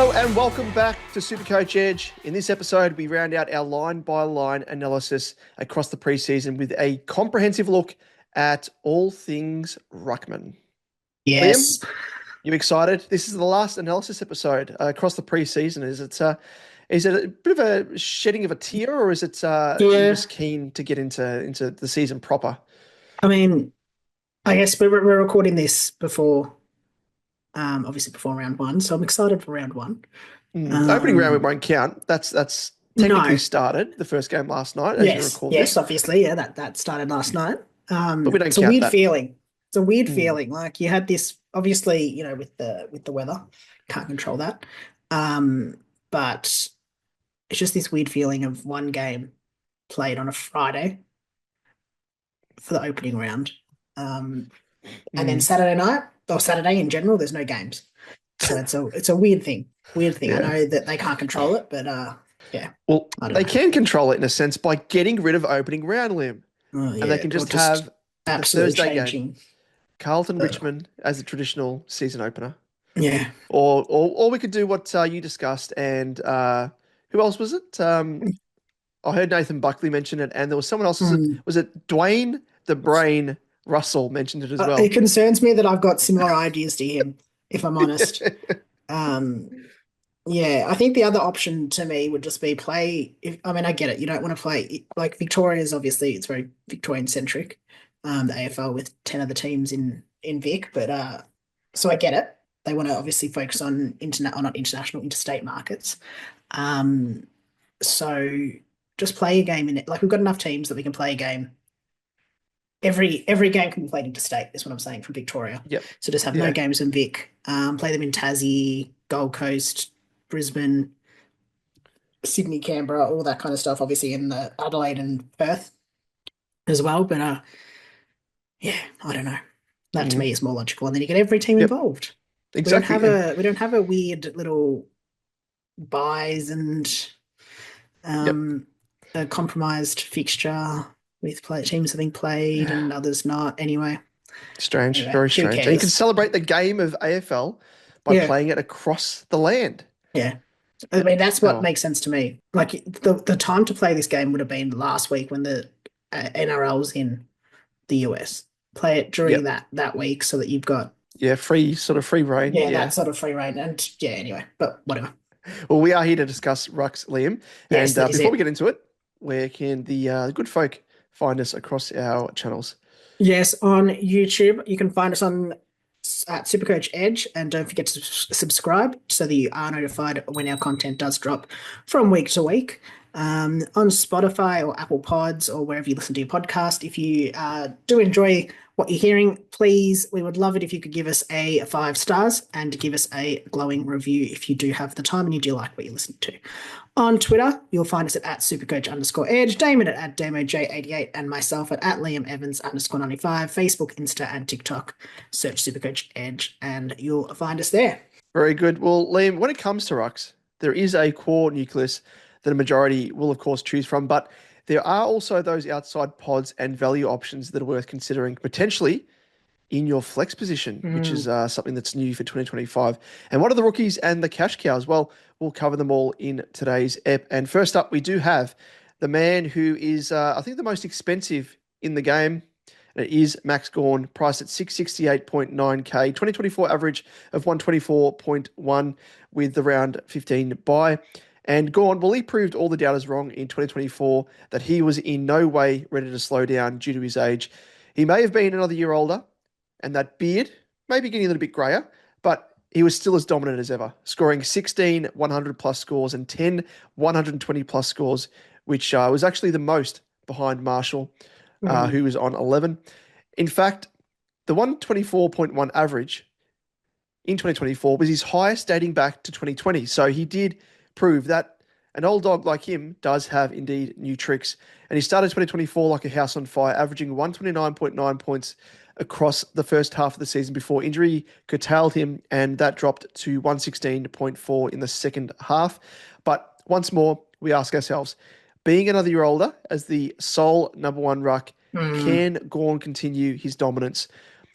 Hello and welcome back to SuperCoach Edge. In this episode, we round out our line-by-line analysis across the preseason with a comprehensive look at all things Ruckman. Yes. Liam, you excited? This is the last analysis episode across the preseason. Is it a bit of a shedding of a tear, or is it you're just keen to get into the season proper? I mean, I guess we're recording this before, obviously before round one, so I'm excited for round one. Opening round won't count. That's technically started the first game last night as you record this. Yes, obviously, yeah, that started last night. But we don't it's a count weird that. feeling. It's a weird feeling. Like you had this, obviously, with the weather, can't control that. But it's just this weird feeling of one game played on a Friday for the opening round. And then Saturday night, or Saturday in general, there's no games. So it's a weird thing. Weird thing. Yeah. I know that they can't control it, but yeah. Well, they can control it in a sense by getting rid of opening round, Liam. And they can just have the Thursday game, Carlton Richmond as a traditional season opener. Yeah. Or we could do what you discussed, and who else was it? I heard Nathan Buckley mention it, and there was someone else. Was it Dwayne the Brain Russell mentioned it as well? It concerns me that I've got similar ideas to him, if I'm honest. Yeah, I think the other option to me would just be play. I get it. You don't want to play like Victoria's. Obviously, it's very Victorian centric. The AFL with 10 other teams in Vic, but so I get it. They want to obviously focus on not international, interstate markets. So just play a game in it. Like we've got enough teams that we can play a game. Every game can be played interstate, is what I'm saying, from Victoria. Yep. So just have no games in Vic. Play them in Tassie, Gold Coast, Brisbane, Sydney, Canberra, all that kind of stuff. Obviously in the Adelaide and Perth as well. But yeah, I don't know. That to me is more logical, and then you get every team involved. Exactly. We don't have a weird little buys and a compromised fixture with teams having played and others not. Anyway. Strange, very strange. And you can celebrate the game of AFL by playing it across the land. Yeah. I mean, that's what makes sense to me. Like the time to play this game would have been last week when the NRL was in the US. Play it during that week so that you've got free reign. Yeah, that sort of free reign. And anyway, but whatever. Well, we are here to discuss Rucks, Liam. Yes, and before we get into it, where can the good folk find us across our channels? Yes, on YouTube. You can find us at SuperCoach Edge, and don't forget to subscribe so that you are notified when our content does drop from week to week. On Spotify or Apple Pods or wherever you listen to your podcast. If you do enjoy what you're hearing, please, we would love it if you could give us a 5 stars and give us a glowing review if you do have the time and you do like what you're listening to. On Twitter, you'll find us at @supercoach_edge, Damon at DamoJ88, and myself at @LiamEvans_95, Facebook, Insta, and TikTok. Search SuperCoach Edge and you'll find us there. Very good. Well, Liam, when it comes to Rucks, there is a core nucleus that a majority will, of course, choose from, but there are also those outside pods and value options that are worth considering potentially in your flex position, which is something that's new for 2025. And what are the rookies and the cash cows? Well, we'll cover them all in today's ep. And first up, we do have the man who is, I think, the most expensive in the game. And it is Max GAWN, priced at 668.9k, 2024 average of 124.1 with the round 15 buy. And GAWN, well, he proved all the doubters wrong in 2024 that he was in no way ready to slow down due to his age. He may have been another year older, and that beard may be getting a little bit grayer, but he was still as dominant as ever, scoring 16 100-plus scores and 10 120-plus scores, which was actually the most behind Marshall, who was on 11. In fact, the 124.1 average in 2024 was his highest dating back to 2020. So he did prove that an old dog like him does have indeed new tricks. And he started 2024 like a house on fire, averaging 129.9 points across the first half of the season before injury curtailed him, and that dropped to 116.4 in the second half. But once more, we ask ourselves, being another year older as the sole number one ruck, can GAWN continue his dominance?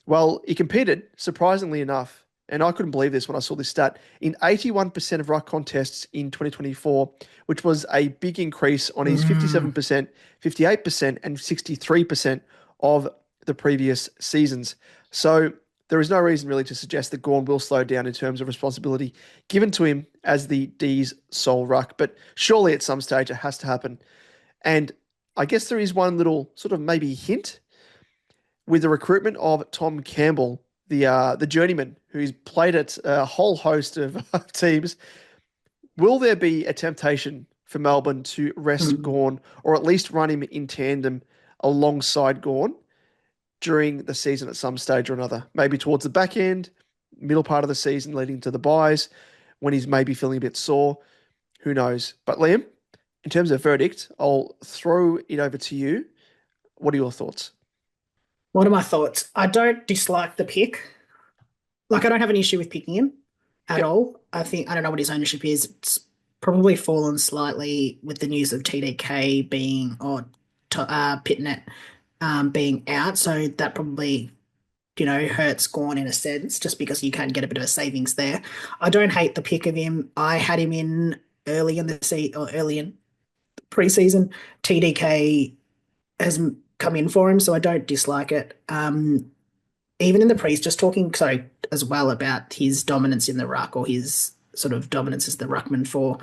Well, he competed, surprisingly enough, and I couldn't believe this when I saw this stat, in 81% of ruck contests in 2024, which was a big increase on his 57%, 58%, and 63% of the previous seasons. So there is no reason really to suggest that GAWN will slow down in terms of responsibility given to him as the D's sole ruck. But surely at some stage it has to happen. And I guess there is one little sort of maybe hint with the recruitment of Tom Campbell, the journeyman who's played at a whole host of teams. Will there be a temptation for Melbourne to rest GAWN or at least run him in tandem alongside GAWN during the season at some stage or another? Maybe towards the back end, middle part of the season leading to the buys, when he's maybe feeling a bit sore. Who knows? But Liam, in terms of verdict, I'll throw it over to you. What are your thoughts? What are my thoughts? I don't dislike the pick. Like, I don't have an issue with picking him at all. I don't know what his ownership is. It's probably fallen slightly with the news of TDK being, or Pitnet being out. So that probably, hurts GAWN in a sense, just because you can get a bit of a savings there. I don't hate the pick of him. I had him in early in pre-season. TDK has come in for him, so I don't dislike it. Even in the pre, just talking as well about his dominance in the ruck, or his sort of dominance as the ruckman for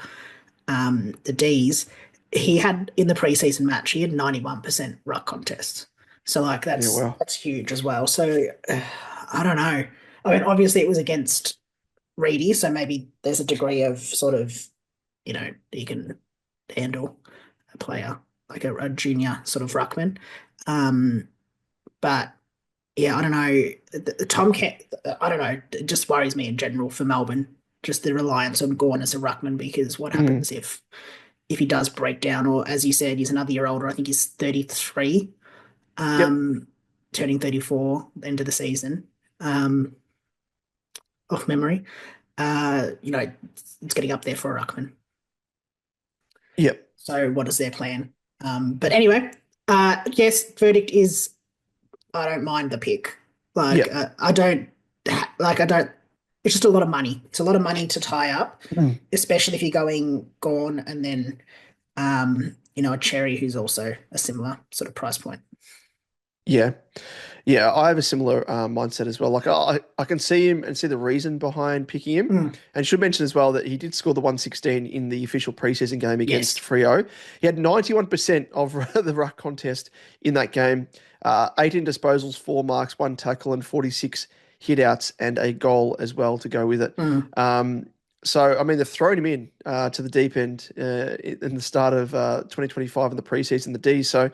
the D's. He had in the preseason match, he had 91% ruck contests. So that's huge as well. So I don't know. I mean, obviously it was against REIDY, so maybe there's a degree of sort of, he can handle a player like a junior sort of ruckman. But yeah, I don't know. I don't know. It just worries me in general for Melbourne, just the reliance on GAWN as a ruckman, because what happens if he does break down, or as you said, he's another year older. I think he's 33, turning 34 end of the season, off memory. It's getting up there for a ruckman. Yep. So what is their plan? But anyway, yes, verdict is I don't mind the pick. I don't. It's just a lot of money. It's a lot of money to tie up, especially if you're going GAWN and then, a Cherry who's also a similar sort of price point. Yeah. Yeah, I have a similar mindset as well. Like I can see him and see the reason behind picking him. And should mention as well that he did score the 116 in the official preseason game against Freo. He had 91% of the ruck contest in that game, 18 disposals, 4 marks, 1 tackle, and 46 hit-outs, and a goal as well to go with it. So, I mean, they've thrown him in to the deep end in the start of 2025 in the preseason, the D. So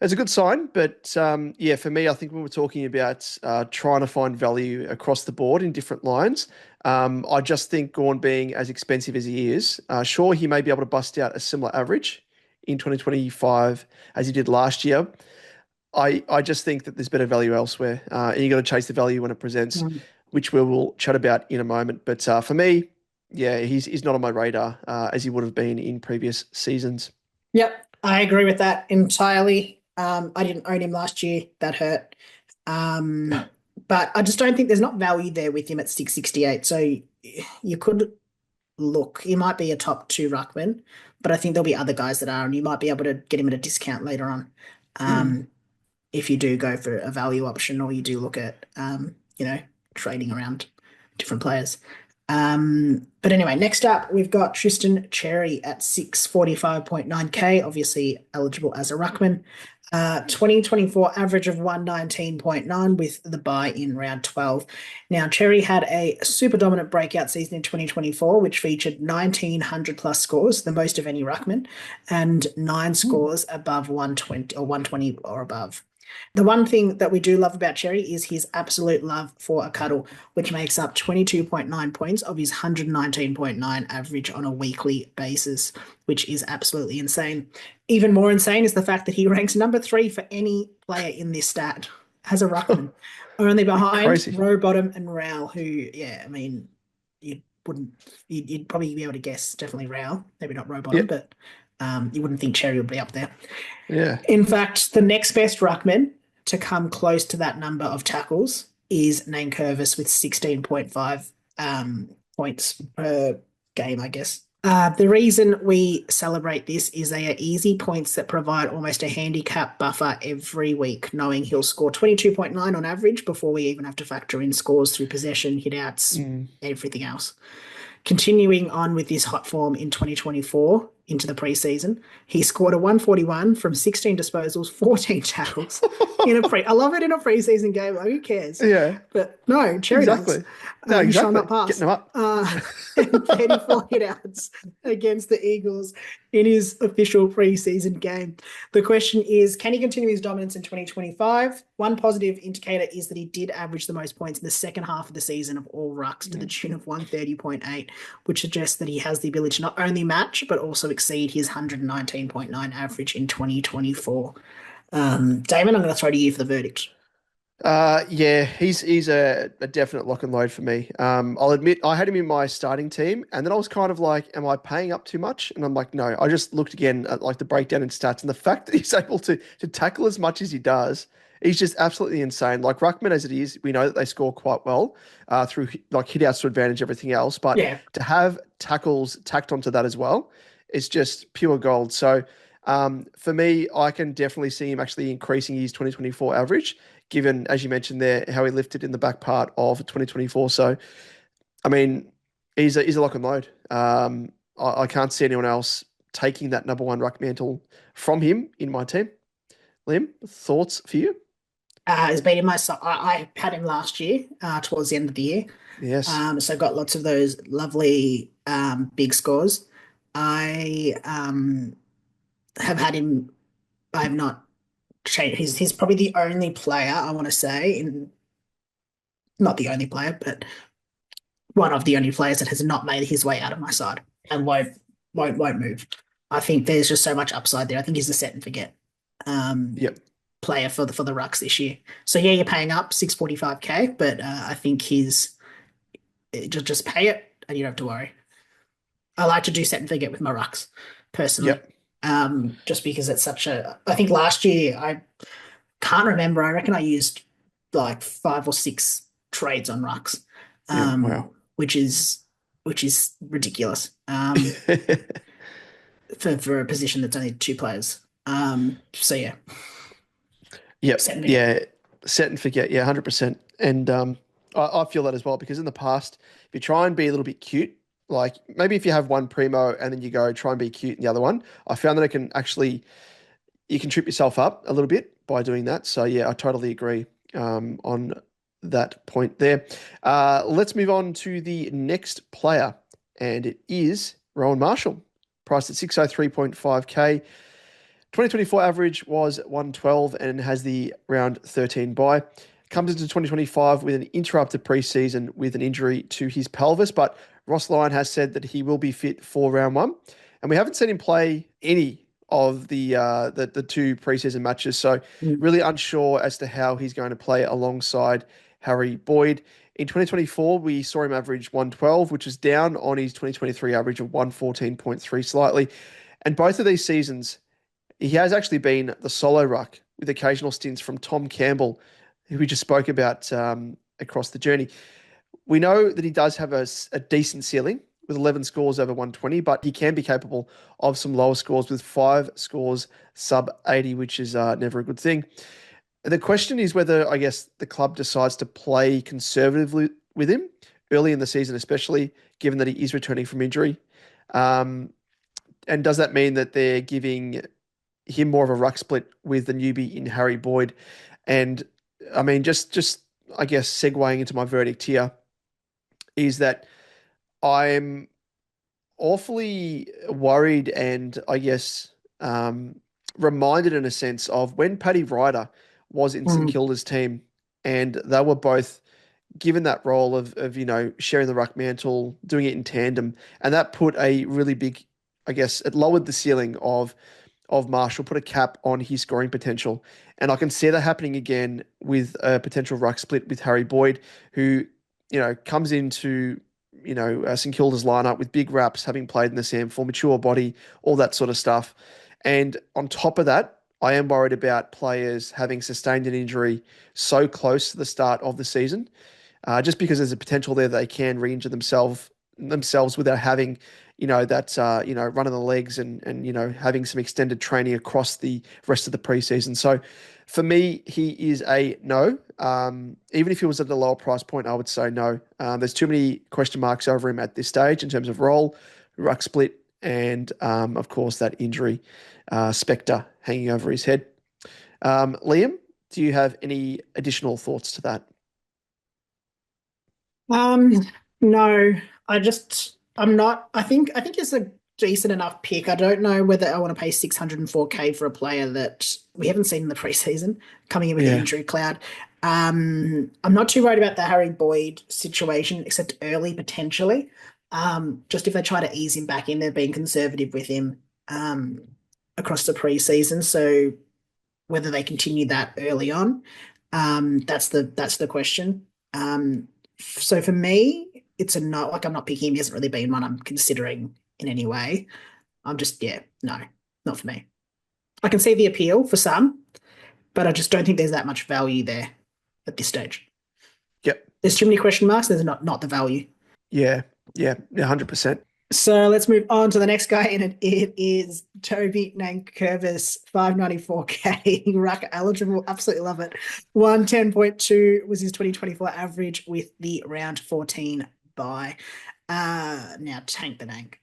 it's a good sign, but for me, I think when we're talking about trying to find value across the board in different lines, I just think GAWN being as expensive as he is, sure, he may be able to bust out a similar average in 2025 as he did last year. I just think that there's better value elsewhere, and you got to chase the value when it presents, which we will chat about in a moment. But for me, he's not on my radar as he would have been in previous seasons. Yep, I agree with that entirely. I didn't own him last year. That hurt. But I just don't think there's not value there with him at 668. So you could look. He might be a top 2 ruckman, but I think there'll be other guys that are, and you might be able to get him at a discount later on. If you do go for a value option, or you do look at, trading around different players. But anyway, next up, we've got Tristan Cherry at 645.9k, obviously eligible as a ruckman. 2024 average of 119.9 with the buy in round 12. Now, Cherry had a super dominant breakout season in 2024, which featured 1,900 plus scores, the most of any ruckman, and 9 scores above 120 or 120 or above. The one thing that we do love about Cherry is his absolute love for a cuddle, which makes up 22.9 points of his 119.9 average on a weekly basis, which is absolutely insane. Even more insane is the fact that he ranks number 3 for any player in this stat as a ruckman, only behind Rowbottom and Rowell, who, you'd probably be able to guess definitely Rowell, maybe not Rowbottom, but you wouldn't think Cherry would be up there. Yeah. In fact, the next best ruckman to come close to that number of tackles is NANKERVIS with 16.5 points per game, I guess. The reason we celebrate this is they are easy points that provide almost a handicap buffer every week, knowing he'll score 22.9 on average before we even have to factor in scores through possession, hitouts, Mm. everything else. Continuing on with this hot form in 2024 into the preseason, he scored a 141 from 16 disposals, 14 tackles in a pre. I love it in a preseason game. Like, who cares? Yeah, But no, cherry dunks. exactly. No, You shall exactly. not pass. Getting them up. And 34 hitouts against the Eagles in his official preseason game. The question is, can he continue his dominance in 2025? One positive indicator is that he did average the most points in the second half of the season of all rucks to the tune of 130.8, which suggests that he has the ability to not only match, but also exceed his 119.9 average in 2024. Damon, I'm going to throw to you for the verdict. Yeah, he's a definite lock and load for me. I'll admit I had him in my starting team, and then I was kind of like, "Am I paying up too much?" And I'm like, "No." I just looked again at like the breakdown in stats, and the fact that he's able to tackle as much as he does, he's just absolutely insane. Like ruckman as it is, we know that they score quite well through like hit outs to advantage everything else, but Yeah. to have tackles tacked onto that as well, it's just pure gold. So. For me, I can definitely see him actually increasing his 2024 average given, as you mentioned there, how he lifted in the back part of 2024. So, I mean, he's a lock and load. I can't see anyone else taking that number one ruck mantle from him in my team. Liam, thoughts for you? Has been in my I had him last year, towards the end of the year. Yes. So got lots of those lovely big scores. I have had him. I have not changed. He's probably the only player I want to say, in not the only player, but one of the only players that has not made his way out of my side and won't move. I think there's just so much upside there. I think he's a set and forget um, Yep. player for the Rucks this year. So yeah, you're paying up 645K, but I think he's just pay it and you don't have to worry. I like to do set and forget with my Rucks personally. Yep. Just because it's such a. I think last year I can't remember. I reckon I used like 5 or 6 trades on Rucks, Yep. Wow. which is ridiculous. For a position that's only 2 players. So yeah, Yep. set and forget. Yeah. Set and forget. Yeah, 100%. And I feel that as well because in the past, if you try and be a little bit cute, like maybe if you have one primo and then you go try and be cute in the other one, I found that it can actually you can trip yourself up a little bit by doing that. So yeah, I totally agree on that point there. Let's move on to the next player, and it is Rowan Marshall, priced at 603.5K. 2024 average was 112 and has the round 13 bye. Comes into 2025 with an interrupted preseason with an injury to his pelvis, but Ross Lyon has said that he will be fit for round one. And we haven't seen him play any of the 2 preseason matches, so Mm. really unsure as to how he's going to play alongside Harry Boyd. In 2024, we saw him average 112, which is down on his 2023 average of 114.3 slightly. And both of these seasons, he has actually been the solo ruck with occasional stints from Tom Campbell, who we just spoke about across the journey. We know that he does have a decent ceiling with 11 scores over 120, but he can be capable of some lower scores with 5 scores sub 80, which is never a good thing. The question is whether, I guess, the club decides to play conservatively with him early in the season, especially given that he is returning from injury. And does that mean that they're giving him more of a ruck split with the newbie in Harry Boyd? And I mean, just I guess segueing into my verdict here is that I'm awfully worried and I guess reminded in a sense of when Paddy Ryder was in St Mm. Kilda's team and they were both given that role of sharing the ruck mantle, doing it in tandem, and that put a really big, I guess, it lowered the ceiling of Marshall, put a cap on his scoring potential. And I can see that happening again with a potential ruck split with Harry Boyd, who, comes into, St Kilda's lineup with big raps, having played in the SAM for mature body, all that sort of stuff. And on top of that, I am worried about players having sustained an injury so close to the start of the season, just because there's a potential there they can re-injure themselves without having, that running the legs and having some extended training across the rest of the preseason. So for me, he is a no. Even if he was at a lower price point, I would say no. There's too many question marks over him at this stage in terms of role, ruck split, and of course that injury spectre hanging over his head. Liam, do you have any additional thoughts to that? Um, no, I'm not. I think it's a decent enough pick. I don't know whether I want to pay 604K for a player that we haven't seen in the preseason coming in with the Yeah. injury cloud. I'm not too worried about the Harry Boyd situation, except early potentially. Just if they try to ease him back in, they're being conservative with him across the preseason. So whether they continue that early on, that's the question. So for me, it's a no. Like I'm not picking him. He hasn't really been one I'm considering in any way. I'm just, yeah, no, not for me. I can see the appeal for some, but I just don't think there's that much value there at this stage. Yep. There's too many question marks. There's not the value. Yeah. Yeah. 100%. So let's move on to the next guy, and it is Toby NANKERVIS, 594K, ruck eligible. Absolutely love it. 110.2 was his 2024 average with the round 14 bye. Now tank the Nank.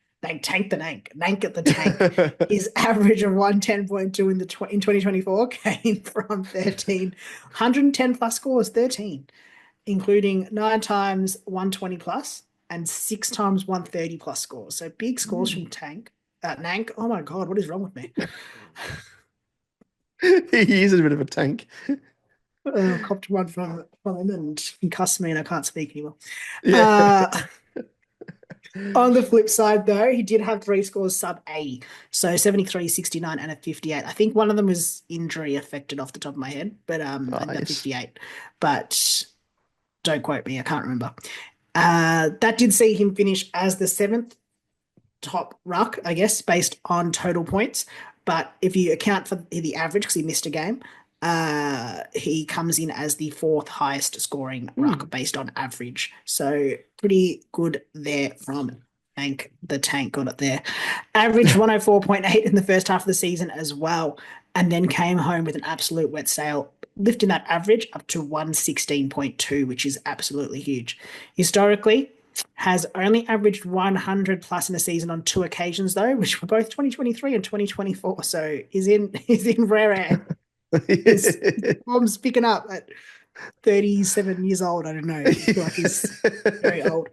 Tank the Nank. Nank at the tank. His average of 110.2 in 2024 came from 110 plus scores, 13, including 9 times 120 plus and 6 times 130 plus scores. So big scores from Nank. Oh my God, what is wrong with me? He is a bit of a tank. Copped one from him and concussed me and I can't speak anymore. Yeah. On the flip side, though, he did have 3 scores sub 80. So 73, 69, and a 58. I think one of them was injury affected off the top of my head, but and the 58. But don't quote me, I can't remember. That did see him finish as the 7th top ruck, I guess, based on total points. But if you account for the average, because he missed a game, he comes in as the 4th highest scoring ruck based on average. So pretty good there from Tank. The Tank got it there. Average 104.8 in the first half of the season as well, and then came home with an absolute wet sail, lifting that average up to 116.2, which is absolutely huge. Historically, has only averaged 100 plus in a season on 2 occasions, though, which were both 2023 and 2024. So he's in rare air. His form's picking up at 37 years old. I don't know. I feel like he's very old.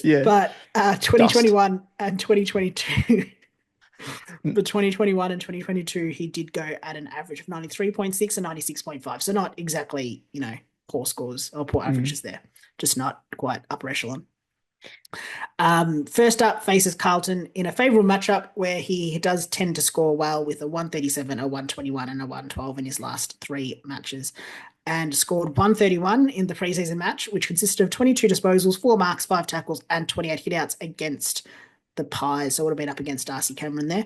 Yeah. But 2021 and 2022, but 2021 and 2022, he did go at an average of 93.6 and 96.5. So not exactly, poor scores or poor averages there. Just not quite upper echelon. First up faces Carlton in a favourable matchup where he does tend to score well with a 137, a 121 and a 112 in his last 3 matches, and scored 131 in the preseason match, which consisted of 22 disposals, 4 marks, 5 tackles and 28 hitouts against the Pies. So it would have been up against Darcy Cameron there.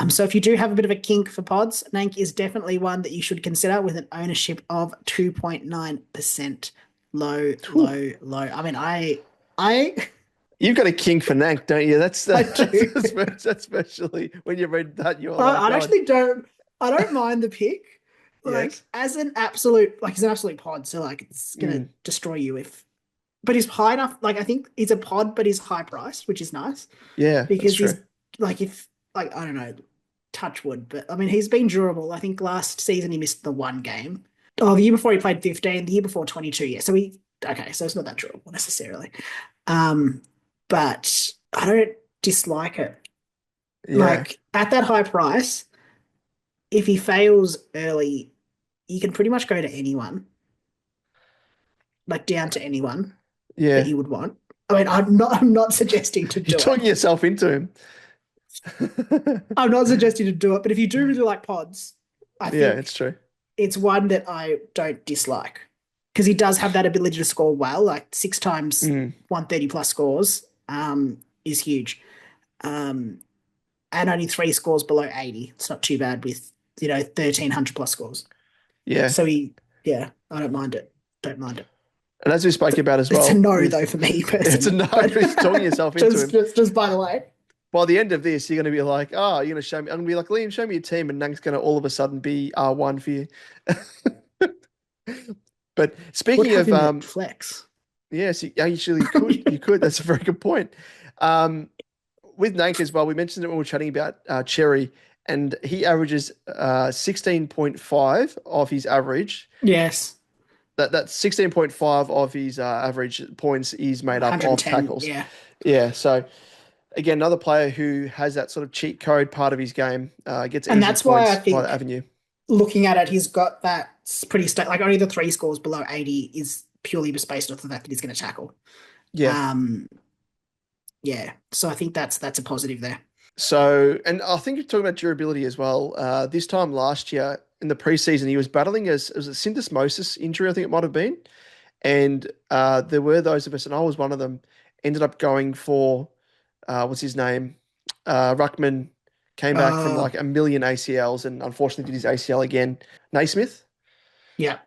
So if you do have a bit of a kink for pods, Nank is definitely one that you should consider with an ownership of 2.9%. Low. I mean, I You've got a kink for Nank, don't you? I do. That's especially when you read that, you're I like, actually don't. I don't mind the pick. Like Yes. as an absolute, he's an absolute pod, so it's gonna destroy you if. But he's high enough. Like I think he's a pod, but he's high priced, which is nice Yeah, because that's he's true. I don't know, touch wood, but I mean he's been durable. I think last season he missed the 1 game. Oh, the year before he played 15. The year before 22. Yeah, so so it's not that durable necessarily. But I don't dislike it. Yeah. Like at that high price, if he fails early, you can pretty much go to anyone, like down to anyone that Yeah. you would want. I mean, I'm not suggesting to do You're talking it. yourself into him. I'm not suggesting to do it, but if you do really like pods, I Yeah, think it's true. it's one that I don't dislike because he does have that ability to score well, like 6 times 130 plus scores is huge. And only 3 scores below 80. It's not too bad with 1,300 plus scores. Yeah. So I don't mind it. Don't mind it. And as we spoke about as It's a well, no though for me it's a personally. no. But He's talking yourself into him. just by the way. By the end of this, you're going to be like, oh, you're going to show me. I'm going to be like, Liam, show me your team. And Nank's going to all of a sudden be R1 for you. But Would speaking have of, him at flex. yes, you actually could. You could. That's a very good point. With Nank as well, we mentioned it when we were chatting about Cherry, and he averages 16.5 of his average. Yes. That's 16.5 of his average points is made up of 110, tackles. yeah. Yeah. So again, another player who has that sort of cheat code part of his game, gets And easy that's why I points by the think avenue. looking at it, he's got that pretty like only the 3 scores below 80 is purely just based off the fact that he's going to tackle. Yeah. Yeah. So I think that's a positive there. So, and I think you're talking about durability as well. This time last year in the preseason, he was battling it was a syndesmosis injury, I think it might have been. And there were those of us, and I was one of them, ended up going for, what's his name? Ruckman came back from like a million ACLs and unfortunately did his ACL again. Naismith? Yeah.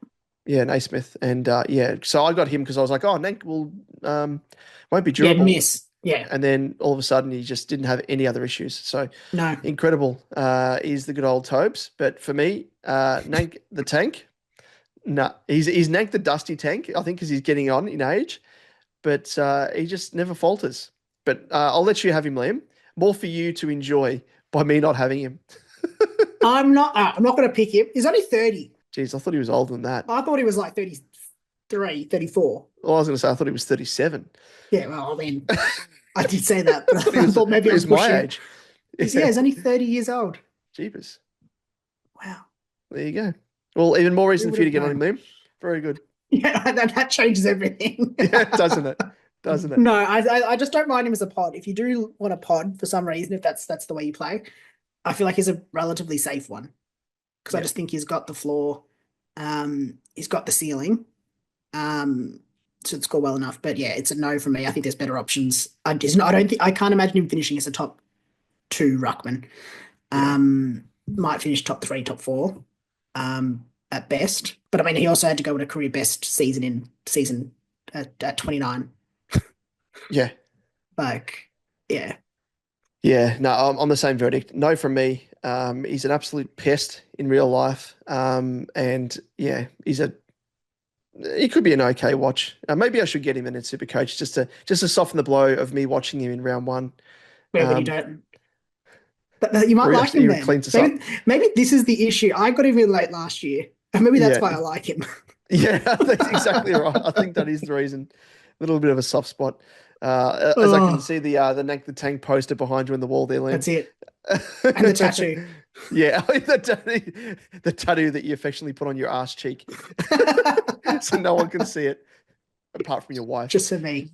Yeah, Naismith. And yeah, so I got him because I was like, oh, Nank will won't be durable. Yeah, miss. Yeah. And then all of a sudden he just didn't have any other issues. So No. incredible is the good old Tobes. But for me, Nank the tank. No, he's Nank the dusty tank, I think, because he's getting on in age. But he just never falters. But I'll let you have him, Liam. More for you to enjoy by me not having him. I'm not going to pick him. He's only 30. Jeez, I thought he was older than that. I thought he was like 33, 34. Well, I was going to say, I thought he was 37. Yeah, well, I mean, I did say that, but I thought maybe I was my age. Yeah, he's only 30 years old. Jeepers. Wow. There you go. Well, even more reason Who for you to would get have on him, Liam. Very good. Yeah, that changes everything. Yeah, doesn't it? Doesn't it? No, I just don't mind him as a pod. If you do want a pod for some reason, if that's the way you play, I feel like he's a relatively safe one because I just think he's got the floor, he's got the ceiling, should score well enough. But yeah, it's a no for me. I think there's better options. I can't imagine him finishing as a top 2 ruckman. Might finish top 3, top 4, at best. But I mean, he also had to go with a career best season at 29. Yeah. Like, yeah. Yeah, no, I'm on the same verdict. No from me. He's an absolute pest in real life. And yeah, he could be an okay watch. Maybe I should get him in SuperCoach just to soften the blow of me watching him in round 1. Yeah, but you don't. But you might like him then. Maybe this is the issue. I got him in late last year. And maybe that's why I like him. Yeah, that's exactly right. I think that is the reason. A little bit of a soft spot. As I can see the Nank the Tank poster behind you on the wall there, Liam. That's it. And the tattoo. Yeah, the tattoo that you affectionately put on your ass cheek. So no one can see it apart from your wife. Just for me.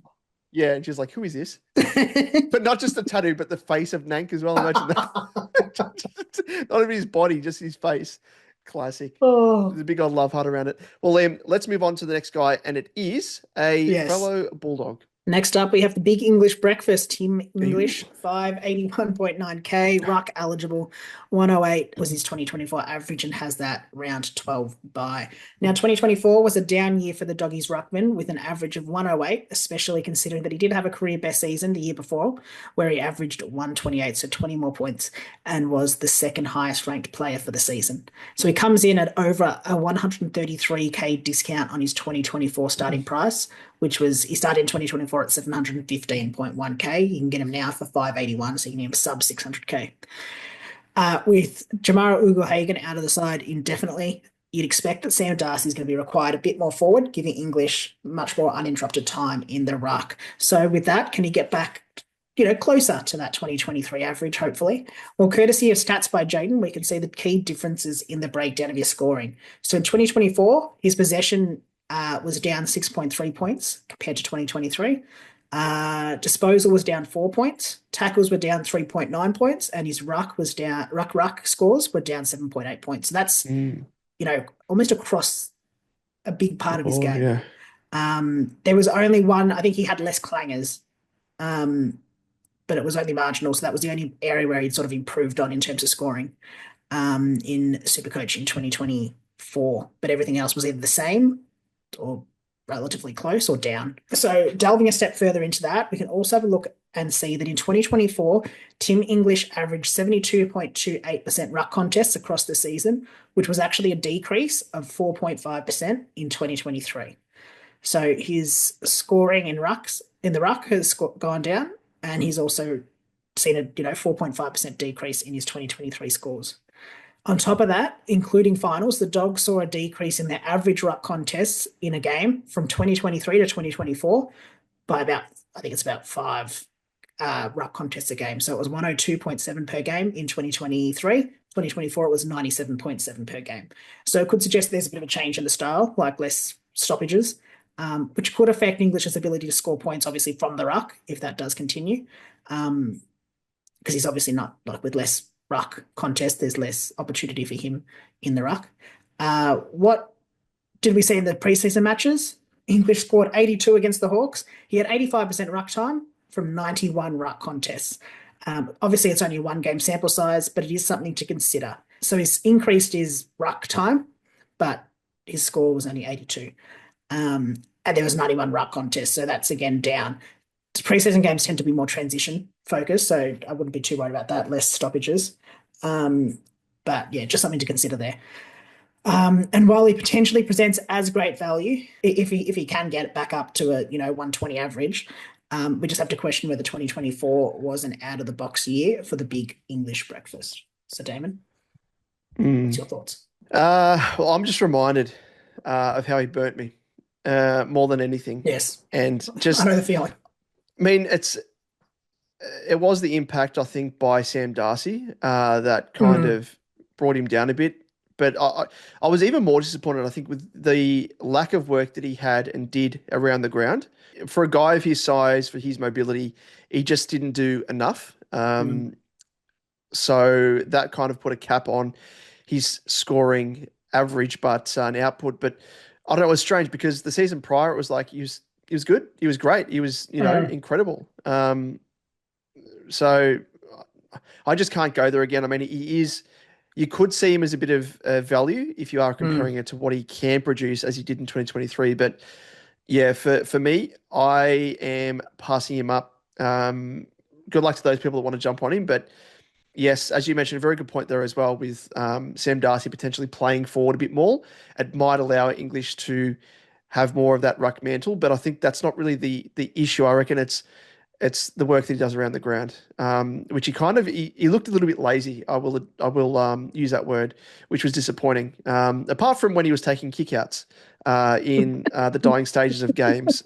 Yeah, and she's like, who is this? But not just the tattoo, but the face of Nank as well. Imagine that. Not even his body, just his face. Classic. There's a big old love heart around it. Well, Liam, let's move on to the next guy, and it is a fellow Bulldog. Next up, we have the Big English Breakfast, Tim English, 581.9K, ruck eligible, 108 was his 2024 average and has that round 12 bye. Now, 2024 was a down year for the Doggies ruckman with an average of 108, especially considering that he did have a career best season the year before, where he averaged 128, so 20 more points, and was the second highest ranked player for the season. So he comes in at over a 133K discount on his 2024 starting price, which was, he started in 2024 at 715.1K. You can get him now for 581, so you can get him sub 600K. With Jamara Ugle-Hagan out of the side indefinitely, you'd expect that Sam Darcy is going to be required a bit more forward, giving English much more uninterrupted time in the ruck. So with that, can he get back, closer to that 2023 average, hopefully? Well, courtesy of stats by Jaden, we can see the key differences in the breakdown of his scoring. So in 2024, his possession was down 6.3 points compared to 2023. Disposal was down 4 points. Tackles were down 3.9 points, and his ruck scores were down 7.8 points. So that's almost across a big part of his game. Yeah. There was only one. I think he had less clangers, but it was only marginal. So that was the only area where he'd sort of improved on in terms of scoring. in Supercoach in 2024, but everything else was either the same or relatively close or down. So delving a step further into that, we can also have a look and see that in 2024, Tim English averaged 72.28% ruck contests across the season, which was actually a decrease of 4.5% in 2023. So his scoring in the ruck has gone down, and he's also seen a 4.5% decrease in his 2023 scores. On top of that, including finals, the Dogs saw a decrease in their average ruck contests in a game from 2023 to 2024 by about, I think it's about 5 ruck contests a game. So it was 102.7 per game in 2023. 2024, it was 97.7 per game. So it could suggest there's a bit of a change in the style, like less stoppages, which could affect English's ability to score points, obviously, from the ruck, if that does continue. Because he's obviously not, like, with less ruck contest, there's less opportunity for him in the ruck. What did we see in the preseason matches? English scored 82 against the Hawks. He had 85% ruck time from 91 ruck contests. Obviously, it's only a 1-game sample size, but it is something to consider. So he's increased his ruck time, but his score was only 82. And there was 91 ruck contests, so that's again down. Preseason games tend to be more transition focused, so I wouldn't be too worried about that, less stoppages. But yeah, just something to consider there. And while he potentially presents as great value, if he can get it back up to a 120 average, we just have to question whether 2024 was an out of the box year for the big English breakfast. So Damon, what's your thoughts? Well, I'm just reminded of how he burnt me more than anything. Yes, and just I know the feeling. I mean, it was the impact, I think, by Sam Darcy that kind of brought him down a bit. But I was even more disappointed, I think, with the lack of work that he had and did around the ground. For a guy of his size, for his mobility, he just didn't do enough. So that kind of put a cap on his scoring average, but an output. But I don't know, it was strange because the season prior, it was like he was good. He was great. He was, incredible. So I just can't go there again. I mean, you could see him as a bit of value if you are comparing it to what he can produce as he did in 2023. But yeah, for me, I am passing him up. Good luck to those people that want to jump on him. But yes, as you mentioned, a very good point there as well with Sam Darcy potentially playing forward a bit more. It might allow English to have more of that ruck mantle, but I think that's not really the issue. I reckon it's the work that he does around the ground, which he looked a little bit lazy. I will use that word, which was disappointing. Apart from when he was taking kickouts in the dying stages of games,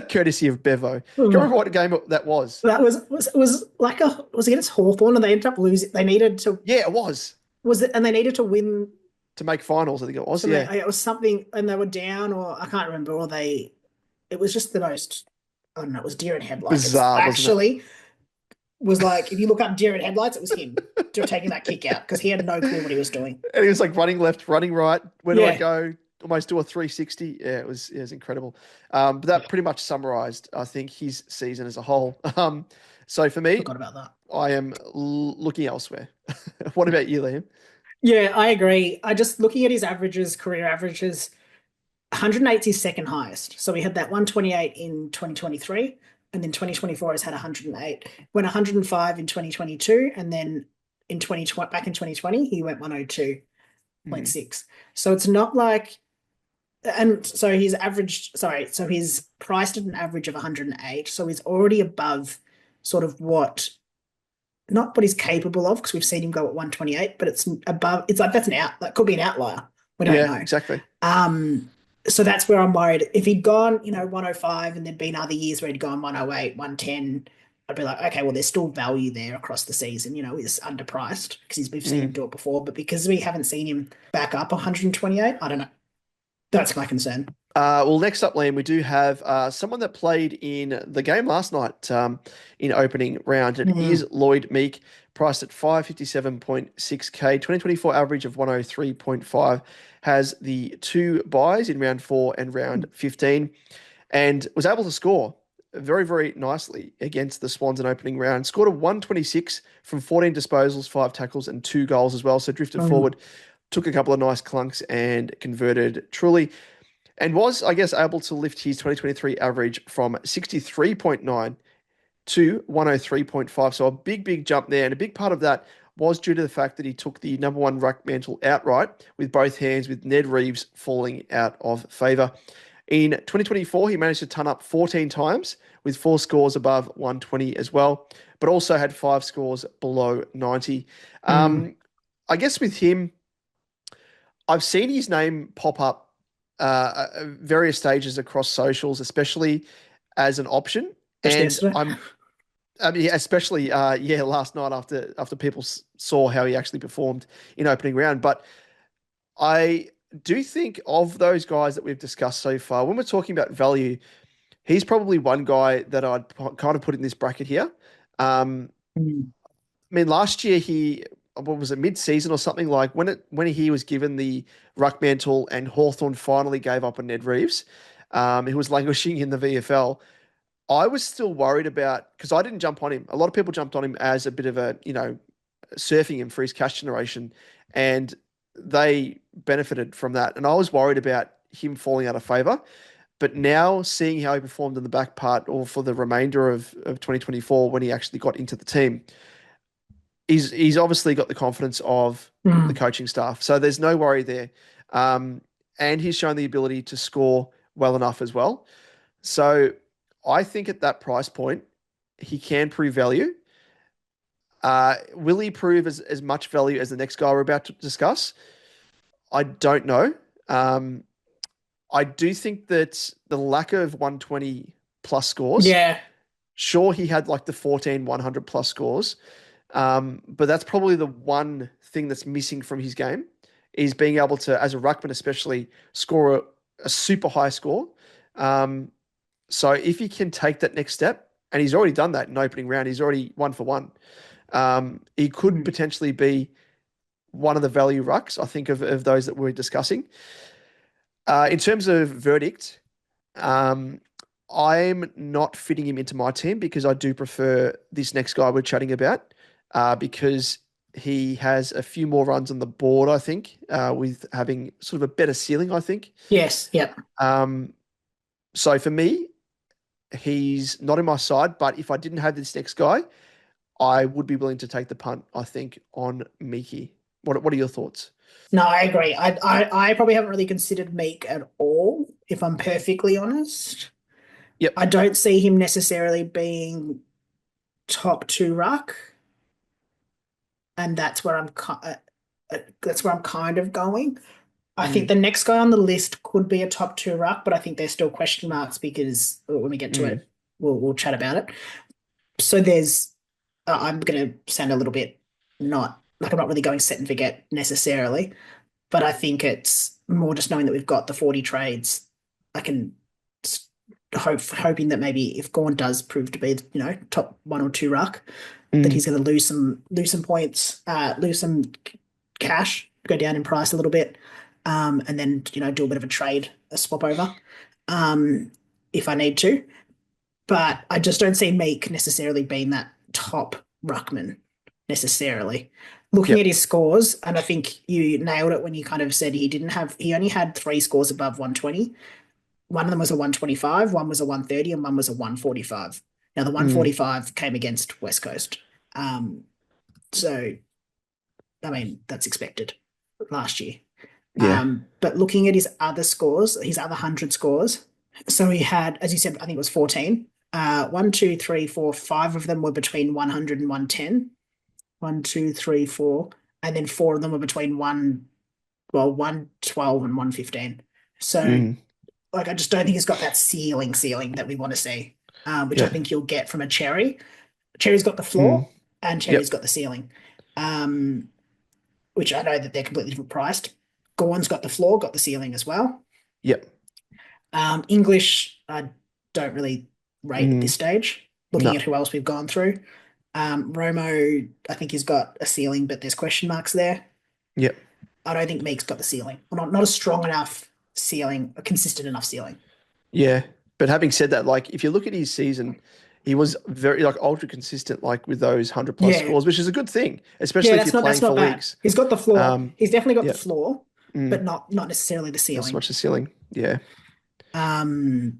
courtesy of Bevo. Do you remember what game that was? That was like was against Hawthorn, and they ended up losing. They needed to. Yeah, it was. Was it? And they needed to win to make finals. I think it was. Yeah, it was something, and they were down, or I can't remember. Or they. It was just the most. I don't know, it was deer in headlights. Bizarre, actually was like, if you look up deer in headlights, it was him taking that kick out because he had no clue what he was doing. And he was like running left, running right. Where do I go? Almost do a 360. Yeah, it was incredible. But that pretty much summarized, I think, his season as a whole. So for me, forgot about that. I am looking elsewhere. What about you, Liam? Yeah, I agree. I just looking at his averages, career averages, 108 is his second highest. So we had that 128 in 2023, and then 2024 has had 108. Went 105 in 2022, and then back in 2020, he went 102.6. So it's not like, and so he's priced at an average of 108. So he's already above sort of not what he's capable of, because we've seen him go at 128, but it's above. It's like that could be an outlier. We don't know. Exactly. So that's where I'm worried. If he'd gone, 105, and there'd been other years where he'd gone 108, 110, I'd be like, okay, well, there's still value there across the season. He's underpriced because we've seen him do it before. But because we haven't seen him back up 128, I don't know. That's my concern. Well, next up, Liam, we do have someone that played in the game last night in opening round. It is LLOYD MEEK, priced at 557.6K, 2024 average of 103.5, has the 2 buys in round 4 and round 15, and was able to score very, very nicely against the Swans in opening round. Scored a 126 from 14 disposals, 5 tackles, and 2 goals as well. So drifted forward, took a couple of nice clunks and converted truly. And was, I guess, able to lift his 2023 average from 63.9 to 103.5. So a big, big jump there. And a big part of that was due to the fact that he took the number one ruck mantle outright with both hands, with Ned Reeves falling out of favour. In 2024, he managed to ton up 14 times with 4 scores above 120 as well, but also had 5 scores below 90. I guess with him, I've seen his name pop up various stages across socials, especially as an option. And especially last night after people saw how he actually performed in opening round. But I do think of those guys that we've discussed so far, when we're talking about value, he's probably one guy that I'd kind of put in this bracket here. I mean, last year what was it, mid-season or something, like when he was given the ruck mantle and Hawthorn finally gave up on Ned Reeves, who was languishing in the VFL. I was still worried about, because I didn't jump on him. A lot of people jumped on him as a bit of a, surfing him for his cash generation, and they benefited from that. And I was worried about him falling out of favour. But now seeing how he performed in the back part, or for the remainder of 2024 when he actually got into the team, he's obviously got the confidence of the coaching staff. So there's no worry there. And he's shown the ability to score well enough as well. So I think at that price point, he can prove value. Will he prove as much value as the next guy we're about to discuss? I don't know. I do think that the lack of 120 plus scores. Yeah. Sure, he had like the 14 100 plus scores. But that's probably the one thing that's missing from his game, is being able to, as a ruckman especially, score a super high score. So if he can take that next step, and he's already done that in opening round, he's already 1 for 1. He could potentially be one of the value rucks, I think, of those that we're discussing. In terms of verdict, I'm not fitting him into my team because I do prefer this next guy we're chatting about, because he has a few more runs on the board, I think, with having sort of a better ceiling, I think. Yes, yep. So for me, he's not in my side, but if I didn't have this next guy, I would be willing to take the punt, I think, on Meeky. What are your thoughts? No, I agree. I probably haven't really considered Meek at all, if I'm perfectly honest. Yep. I don't see him necessarily being top 2 ruck, and that's where I'm kind of going. I think the next guy on the list could be a top 2 ruck, but I think there's still question marks because when we get to it, we'll chat about it. So there's, I'm going to sound a little bit not, like I'm not really going set and forget necessarily, but I think it's more just knowing that we've got the 40 trades. I can hoping that maybe if GAWN does prove to be, top 1 or 2 ruck, that he's going to lose some points, lose some cash, go down in price a little bit. And then, do a bit of a swap over, if I need to. But I just don't see Meek necessarily being that top ruckman necessarily. Looking at his scores, and I think you nailed it when you kind of said he only had 3 scores above 120. One of them was a 125, one was a 130, and one was a 145. Now, the 145 came against West Coast. So, I mean, that's expected last year. Yeah. But looking at his other scores, his other 100 scores, so he had, as you said, I think it was 14. 1, 2, 3, 4, 5 of them were between 100 and 110. 1, 2, 3, 4, and then 4 of them were between 112 and 115. So, I just don't think he's got that ceiling that we want to see, which I think you'll get from a Cherry. Cherry's got the floor, and Cherry's got the ceiling, which I know that they're completely different priced. GAWN's got the floor, got the ceiling as well. Yep. English, I don't really rate at this stage, looking at who else we've gone through. Romo, I think he's got a ceiling, but there's question marks there. Yep. I don't think Meek's got the ceiling. Not a strong enough ceiling, a consistent enough ceiling. Yeah. But having said that, like if you look at his season, he was very like ultra consistent, like with those 100+ Yeah, scores, which is a good thing, yeah, especially if you're that's playing for not bad. leagues. He's got the floor. Um, He's definitely got the yeah, floor, but mm, not necessarily the not so ceiling. much the ceiling. Yeah, So I think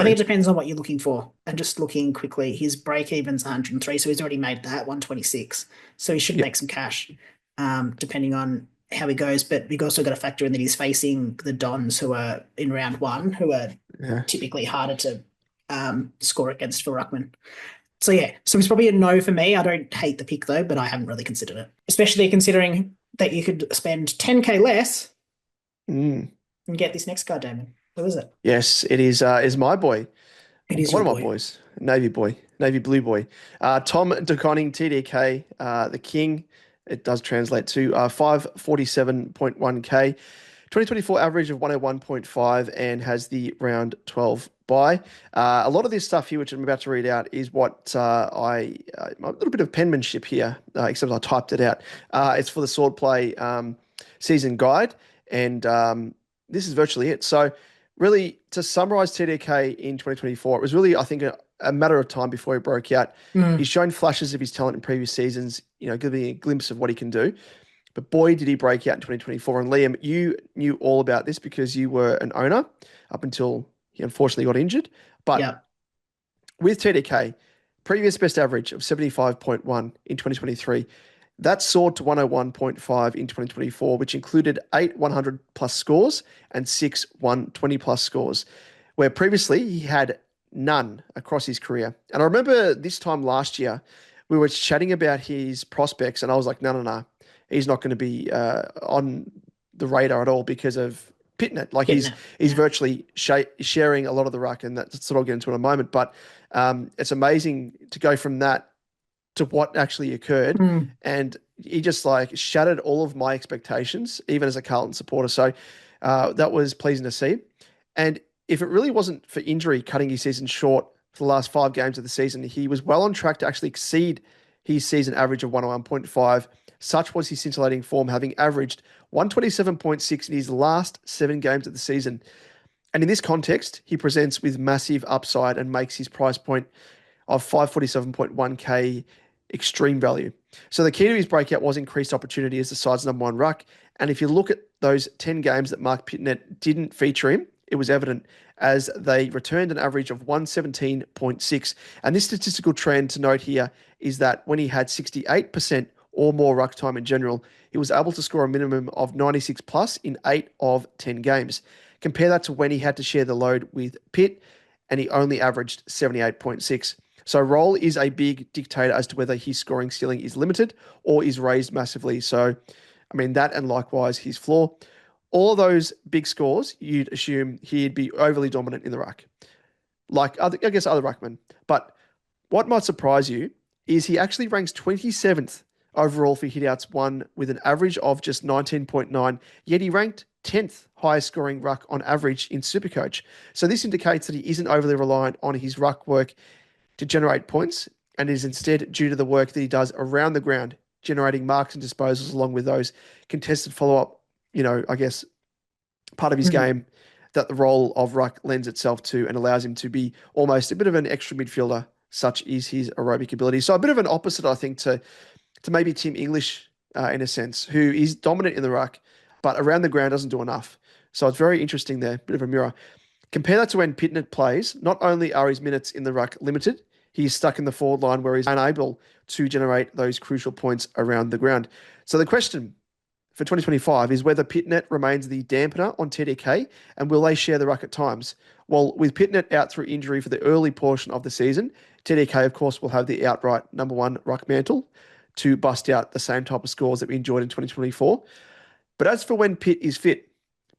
agree. it depends on what you're looking for. And just looking quickly, his break even's 103, so he's already made that 126. So he should Yeah, make some cash, depending on how he goes. But we've also got to factor in that he's facing the Dons, who are in round one, who are yeah. typically harder to score against for Ruckman. So yeah, so it's probably a no for me. I don't hate the pick though, but I haven't really considered it, especially considering that you could spend 10K less Mm. and get this next guy, Damon. Who is it? Yes, it is my boy. It is One your of my boy. boys, Navy boy, Navy blue boy. Tom de Koning, TDK, the king. It does translate to 547.1K. 2024 average of 101.5 and has the round 12 bye. A lot of this stuff here, which I'm about to read out, is what a little bit of penmanship here, except I typed it out. It's for the Swordplay season guide, and this is virtually it. So, really, to summarize TDK in 2024, it was really, I think, a matter of time before he broke out. He's Mm, shown flashes of his talent in previous seasons, giving a glimpse of what he can do. But boy, did he break out in 2024. And Liam, you knew all about this because you were an owner up until he unfortunately got injured. But yeah. with TDK, previous best average of 75.1 in 2023, that soared to 101.5 in 2024, which included 8 100 plus scores and 6 120 plus scores, where previously he had none across his career. And I remember this time last year, we were chatting about his prospects, and I was like, no, no, no, he's not going to be on the radar at all because of Pitnet. Like Getting he's it. virtually sharing a lot of the ruck, and that's what I'll get into in a moment. But it's amazing to go from that to what actually occurred, Yeah. and he just like shattered all of my expectations, even as a Carlton supporter. So that was pleasing to see. And if it really wasn't for injury cutting his season short for the last 5 games of the season, he was well on track to actually exceed his season average of 101.5. Such was his scintillating form, having averaged 127.6 in his last 7 games of the season. And in this context, he presents with massive upside and makes his price point of 547.1K extreme value. So the key to his breakout was increased opportunity as the side's number one ruck. And if you look at those 10 games that Mark Pitnet didn't feature him, it was evident as they returned an average of 117.6. And this statistical trend to note here is that when he had 68% or more ruck time in general, he was able to score a minimum of 96 plus in 8 of 10 games. Compare that to when he had to share the load with Pitt and he only averaged 78.6. So role is a big dictator as to whether his scoring ceiling is limited or is raised massively. So, I mean, that and likewise his floor. All of those big scores, you'd assume he'd be overly dominant in the ruck, like other, I guess other ruckmen. But what might surprise you is he actually ranks 27th overall for hitouts won with an average of just 19.9, yet he ranked 10th highest scoring ruck on average in Supercoach. So this indicates that he isn't overly reliant on his ruck work to generate points and is instead due to the work that he does around the ground, generating marks and disposals along with those contested follow-up, I guess part of his Mm, game that the role of ruck lends itself to and allows him to be almost a bit of an extra midfielder. Such is his aerobic ability. So a bit of an opposite, I think, to maybe Tim English in a sense, who is dominant in the ruck, but around the ground doesn't do enough. So it's very interesting there, bit of a mirror. Compare that to when Pitnet plays. Not only are his minutes in the ruck limited, he is stuck in the forward line where he's unable to generate those crucial points around the ground. So the question for 2025 is whether Pitnet remains the dampener on TDK and will they share the ruck at times? Well, with Pitnet out through injury for the early portion of the season, TDK, of course, will have the outright number one ruck mantle to bust out the same type of scores that we enjoyed in 2024. But as for when Pitt is fit,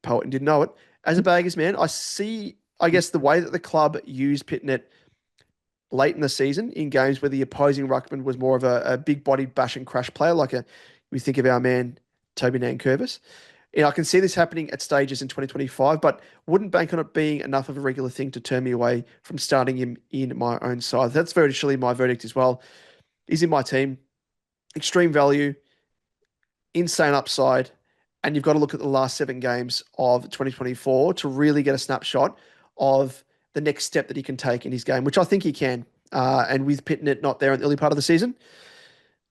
Poet didn't know it. As a Baggers man, I see, I guess, the way that the club used Pitnet late in the season in games where the opposing ruckman was more of a big-bodied bash and crash player, we think of our man Toby NANKERVIS. I can see this happening at stages in 2025, but wouldn't bank on it being enough of a regular thing to turn me away from starting him in my own side. That's virtually my verdict as well. He's in my team. Extreme value, insane upside, and you've got to look at the last 7 games of 2024 to really get a snapshot of the next step that he can take in his game, which I think he can. And with Pitnet not there in the early part of the season,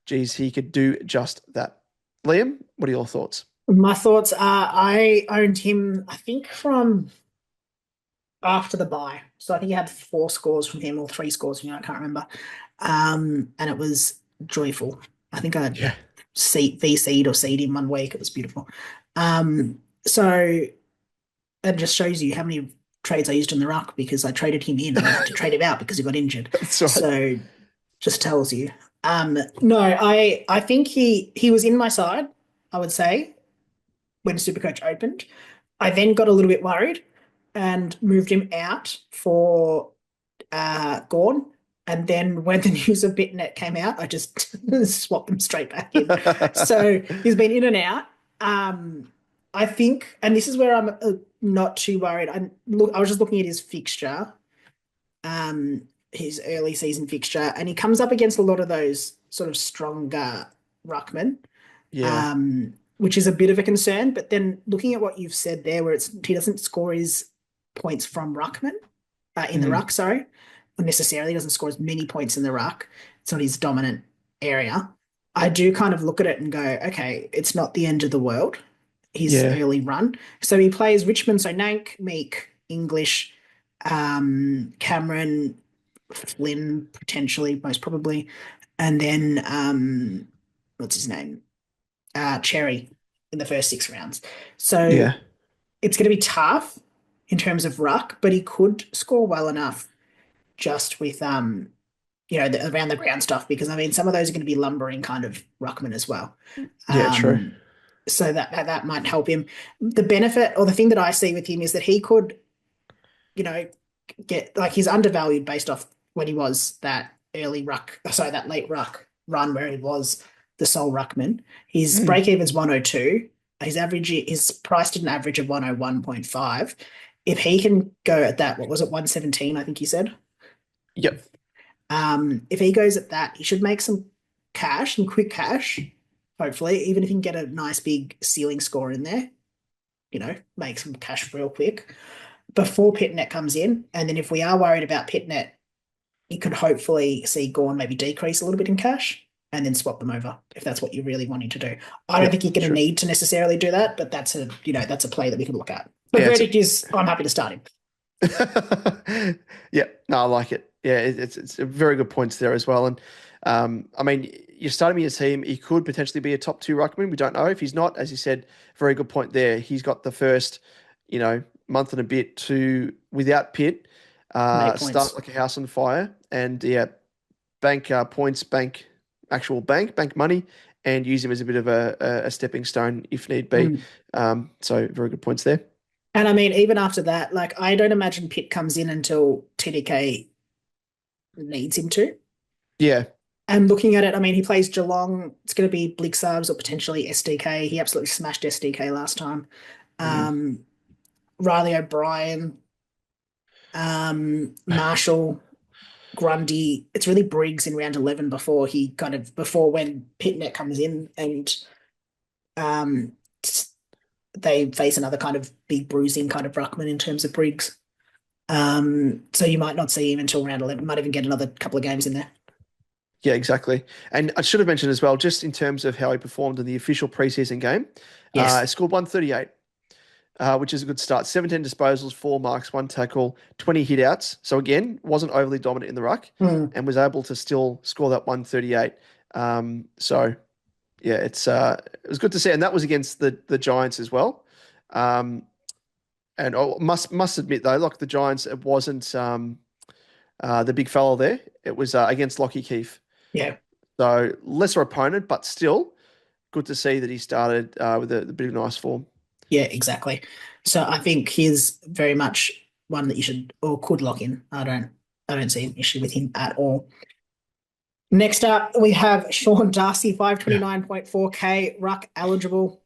geez, he could do just that. Liam, what are your thoughts? My thoughts are I owned him, I think, from after the bye. So I think he had 4 scores from him or 3 scores from him, I can't remember. And it was joyful. I think I Yeah. VC'd or C'd him one week. It was beautiful. So it just shows you how many trades I used in the ruck because I traded him in and I had to trade him out because he got injured. That's right. So just tells you. No, I think he was in my side, I would say, when Supercoach opened. I then got a little bit worried and moved him out for GAWN. And then when the news of BitNet came out, I just swapped them straight back in. So he's been in and out. I think, and this is where I'm not too worried. I was just looking at his fixture, his early season fixture, and he comes up against a lot of those sort of stronger ruckmen, Yeah. which is a bit of a concern. But then looking at what you've said there, where he doesn't score his points from ruckman in the ruck, sorry, necessarily doesn't score as many points in the ruck. It's not his dominant area. I do kind of look at it and go, okay, it's not the end of the world, his early run. So he plays Richmond, so Nank, Meek, English, Cameron, FLYNN, potentially, most probably, and then what's his name? Cherry in the first 6 rounds. So it's going to be tough in terms of ruck, but he could score well enough just with around the ground stuff, because I mean some of those are going to be lumbering kind of ruckman as well. Yeah, true. So that might help him. The benefit or the thing that I see with him is that he could, get like he's undervalued based off when he was that that late ruck run where he was the sole ruckman. His break even's 102. His priced at an average of 101.5. If he can go at that, what was it, 117, I think he said? Yep. If he goes at that, he should make some cash and quick cash, hopefully, even if he can get a nice big ceiling score in there, make some cash real quick before Pitnet comes in. And then if we are worried about Pitnet, you could hopefully see GAWN maybe decrease a little bit in cash and then swap them over if that's what you're really wanting to do. I don't think you're going to need to necessarily do that, but that's a play that we can look at. The verdict is I'm happy to start him. Yeah, no, I like it. Yeah, it's a very good points there as well. And I mean, you're starting your team. He could potentially be a top 2 ruckman. We don't know. If he's not, as you said, very good point there. He's got the first, month and a bit to without Pitt, start like a house on fire, and bank points, bank money, and use him as a bit of a stepping stone if need be. So very good points there. And I mean, even after that, like I don't imagine Pitt comes in until TDK needs him to. Yeah. And looking at it, I mean, he plays Geelong. It's going to be Blixarves or potentially SDK. He absolutely smashed SDK last time. Riley O'Brien, Marshall, Grundy. It's really Briggs in round 11 before when Pitnet comes in and they face another kind of big bruising kind of ruckman in terms of Briggs. So you might not see him until round 11. Might even get another couple of games in there. Yeah, exactly. And I should have mentioned as well, just in terms of how he performed in the official preseason game, he scored 138, which is a good start. 17 disposals, 4 marks, 1 tackle, 20 hit-outs. So again, wasn't overly dominant in the ruck and was able to still score that 138. So yeah, it was good to see. And that was against the Giants as well. And I must admit though, like the Giants, it wasn't the big fellow there. It was against Lockie Keefe. Yeah. So lesser opponent, but still good to see that he started with a bit of nice form. Yeah, exactly. So I think he's very much one that you should or could lock in. I don't see an issue with him at all. Next up, we have Sean Darcy, 529.4K, ruck eligible,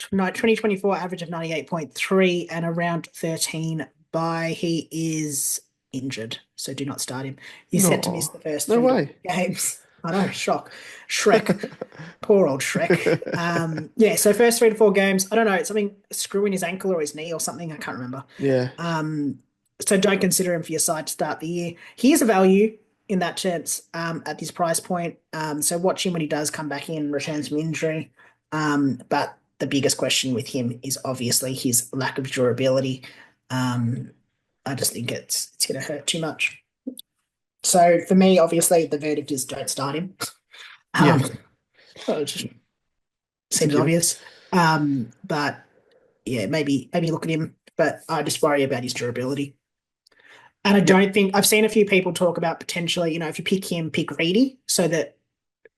2024 average of 98.3 and around 13 bye. He is injured, so do not start him. He's set to miss the first 3 games. I know, shock. Shrek. Poor old Shrek. So first 3 to 4 games. I don't know, something screwing his ankle or his knee or something. I can't remember. Yeah. So don't consider him for your side to start the year. He is a value in that sense at this price point. So watch him when he does come back in, returns from injury. But the biggest question with him is obviously his lack of durability. I just think it's going to hurt too much. So for me, obviously, the verdict is don't start him. Yeah, It just it's a seems given. obvious. But yeah, maybe look at him, but I just worry about his durability. And I Yep. don't think I've seen a few people talk about potentially, if you pick him, pick REIDY, so that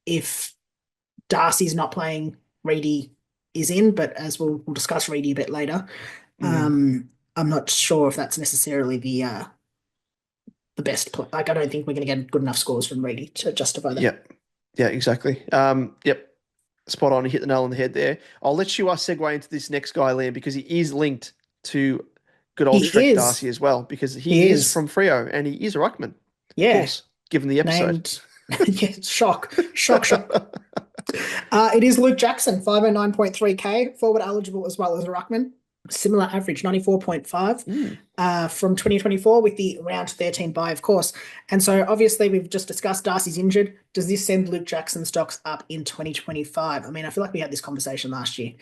if Darcy's not playing, REIDY is in. But as we'll discuss REIDY a bit later, Mm. I'm not sure if that's necessarily the best. Like, I don't think we're going to get good enough scores from REIDY to justify that. Yep. Yeah, exactly. Yep. Spot on. You hit the nail on the head there. I'll let you segue into this next guy, Liam, because he is linked to good old He Shrek is. Darcy as well, because He he is is. from Frio and he is a ruckman, of Yeah. course, given the episode. Named. Yeah, shock. Shock, shock. It is Luke Jackson, 509.3K, forward eligible as well as a ruckman. Similar average, 94.5 Mm. from 2024 with the round 13 bye, of course. And so obviously we've just discussed Darcy's injured. Does this send Luke Jackson stocks up in 2025? I mean, I feel like we had this conversation last year,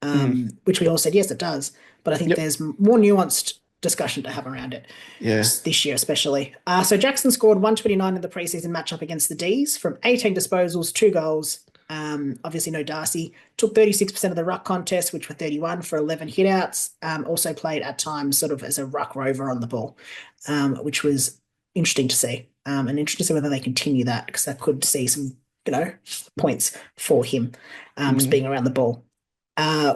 Mm. which we all said, yes, it does. But I think Yep. there's more nuanced discussion to have around it Yeah. this year, especially. So Jackson scored 129 in the preseason matchup against the D's from 18 disposals, 2 goals. Obviously, no Darcy. Took 36% of the ruck contest, which were 31 for 11 hitouts. Also played at times sort of as a ruck rover on the ball, which was interesting to see. And interesting to see whether they continue that, because I could see some, points for him just Mm. being around the ball.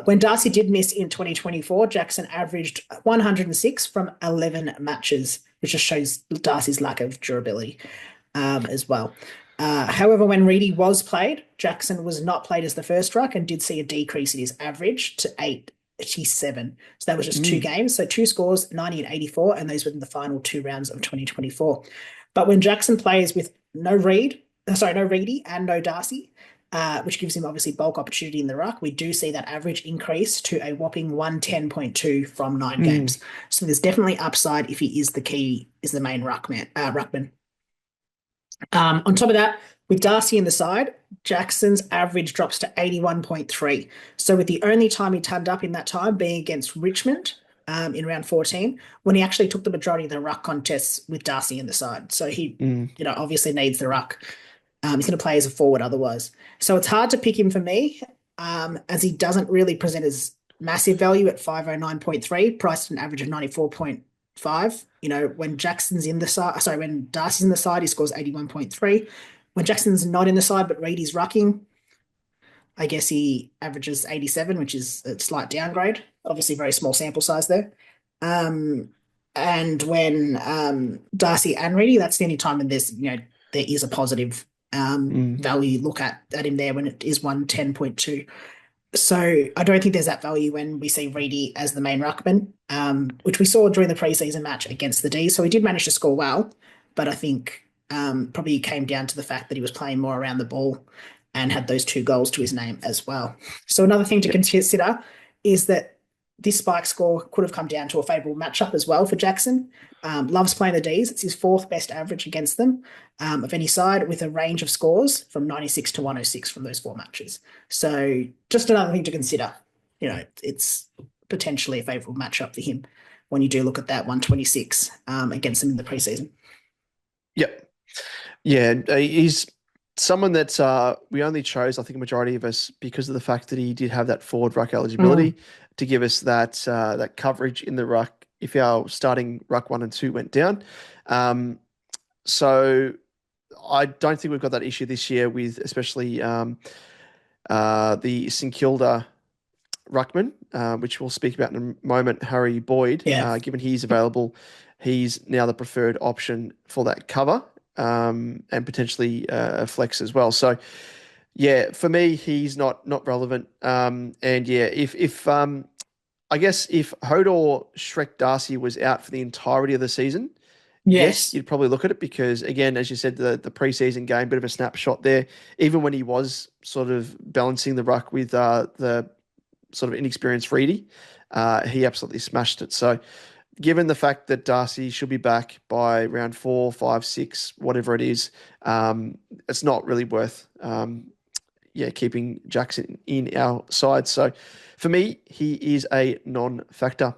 When Darcy did miss in 2024, Jackson averaged 106 from 11 matches, which just shows Darcy's lack of durability as well. However, when REIDY was played, Jackson was not played as the first ruck and did see a decrease in his average to 87. So that was just 2 games. So 2 scores, 90 and 84, and those were in the final 2 rounds of 2024. But when Jackson plays with no REIDY and no Darcy, which gives him obviously bulk opportunity in the ruck, we do see that average increase to a whopping 110.2 from 9 games. So there's definitely upside if he is the main ruckman. On top of that, with Darcy in the side, Jackson's average drops to 81.3. So with the only time he turned up in that time being against Richmond in round 14, when he actually took the majority of the ruck contests with Darcy in the side. So he, Mm. obviously needs the ruck. He's going to play as a forward otherwise. So it's hard to pick him for me, as he doesn't really present as massive value at 509.3, priced at an average of 94.5. When Jackson's in the side, when Darcy's in the side, he scores 81.3. When Jackson's not in the side, but Reidy's rucking, I guess he averages 87, which is a slight downgrade. Obviously, very small sample size there. And when Darcy and Reedy, that's the only time when there is a positive value look at him there, when it is 110.2. So I don't think there's that value when we see Reedy as the main ruckman, which we saw during the preseason match against the D. So he did manage to score well, but I think probably came down to the fact that he was playing more around the ball and had those 2 goals to his name as well. So another thing to Yep. consider is that this spike score could have come down to a favourable matchup as well for Jackson. Loves playing the Ds. It's his 4th best average against them of any side, with a range of scores from 96 to 106 from those 4 matches. So just another thing to consider. It's potentially a favourable matchup for him when you do look at that 126 against them in the preseason. Yep. Yeah, he's someone that we only chose, I think, a majority of us, because of the fact that he did have that forward ruck eligibility to give us that coverage in the ruck if our starting ruck 1 and 2 went down. So I don't think we've got that issue this year with especially the St Kilda ruckman, which we'll speak about in a moment, Harry Boyd. Yeah. Given he's available, he's now the preferred option for that cover, and potentially a flex as well. So yeah, for me, he's not relevant. And yeah, if I guess if Hodor Shrek Darcy was out for the entirety of the season, yes, Yes. you'd probably look at it, because again, as you said, the preseason game, bit of a snapshot there. Even when he was sort of balancing the ruck with the sort of inexperienced Reedy, he absolutely smashed it. So given the fact that Darcy should be back by round 4, 5, 6, whatever it is, it's not really worth keeping Jackson in our side. So for me, he is a non-factor.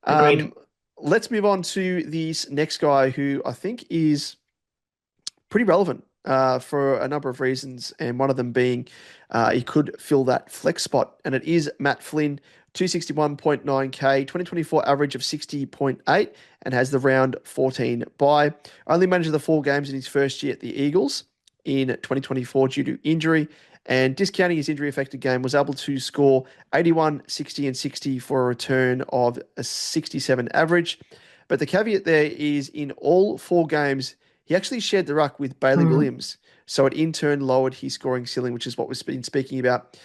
Agreed. Let's move on to this next guy who I think is pretty relevant for a number of reasons, and one of them being he could fill that flex spot, and it is Matt Flynn, 261.9k, 2024 average of 60.8, and has the round 14 bye. Only managed the 4 games in his first year at the Eagles in 2024 due to injury, and discounting his injury-affected game, was able to score 81, 60, and 60 for a return of a 67 average. But the caveat there is in all 4 games, he actually shared the ruck with Bailey Williams. So it in turn lowered his scoring ceiling, which is what we've been speaking about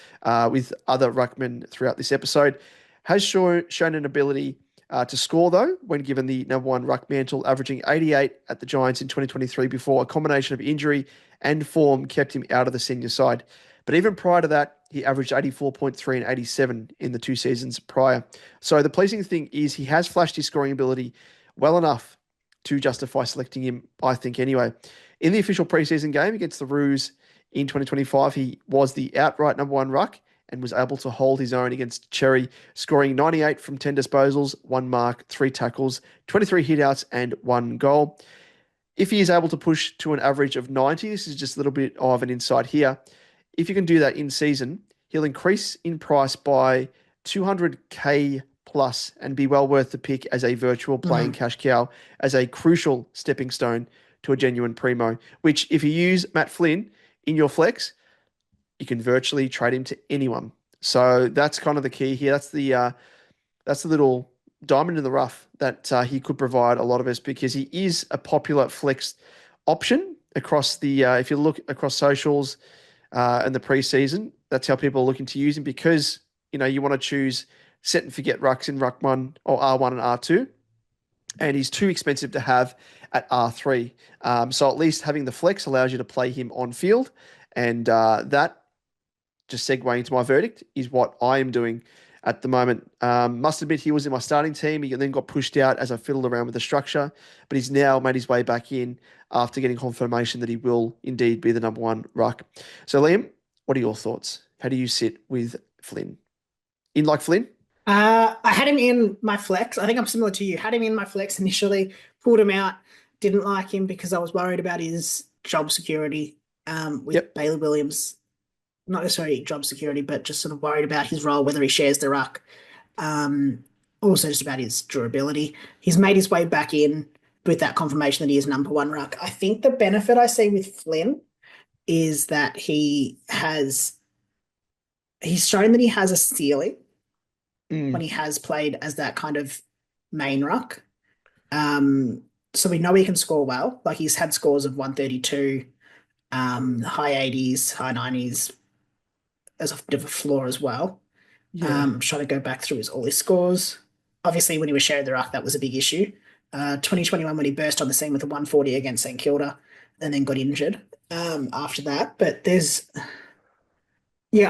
with other ruckmen throughout this episode. Has shown an ability to score, though, when given the number 1 ruck mantle, averaging 88 at the Giants in 2023 before a combination of injury and form kept him out of the senior side. But even prior to that, he averaged 84.3 and 87 in the 2 seasons prior. So the pleasing thing is he has flashed his scoring ability well enough to justify selecting him, I think, anyway. In the official preseason game against the Roos in 2025, he was the outright number 1 ruck and was able to hold his own against Cherry, scoring 98 from 10 disposals, 1 mark, 3 tackles, 23 hitouts, and 1 goal. If he is able to push to an average of 90, this is just a little bit of an insight here. If you can do that in season, he'll increase in price by 200k plus and be well worth the pick as a virtual playing cash cow, as a crucial stepping stone to a genuine primo, which if you use Matt Flynn in your flex, you can virtually trade him to anyone. So that's kind of the key here. That's the little diamond in the rough that he could provide a lot of us, because he is a popular flex option across the, if you look across socials and the preseason, that's how people are looking to use him, because, you want to choose set and forget rucks in ruck 1 or R1 and R2. And he's too expensive to have at R3. So at least having the flex allows you to play him on field. And that, just segueing into my verdict, is what I am doing at the moment. Must admit, he was in my starting team. He then got pushed out as I fiddled around with the structure. But he's now made his way back in after getting confirmation that he will indeed be the number 1 ruck. So Liam, what are your thoughts? How do you sit with Flynn? In like Flynn? I had him in my flex. I think I'm similar to you. Had him in my flex initially, pulled him out, didn't like him because I was worried about his job security with Bailey Williams. Not necessarily job security, but just sort of worried about his role, whether he shares the ruck. Also just about his durability. He's made his way back in with that confirmation that he is number 1 ruck. I think the benefit I see with Flynn is that he's shown that he has a ceiling when he has played as that kind of main ruck. So we know he can score well. Like, he's had scores of 132, high 80s, high 90s as a bit of a floor as well. Trying to go back through all his scores. Obviously, when he was sharing the ruck, that was a big issue. 2021, when he burst on the scene with a 140 against St Kilda and then got injured after that. But I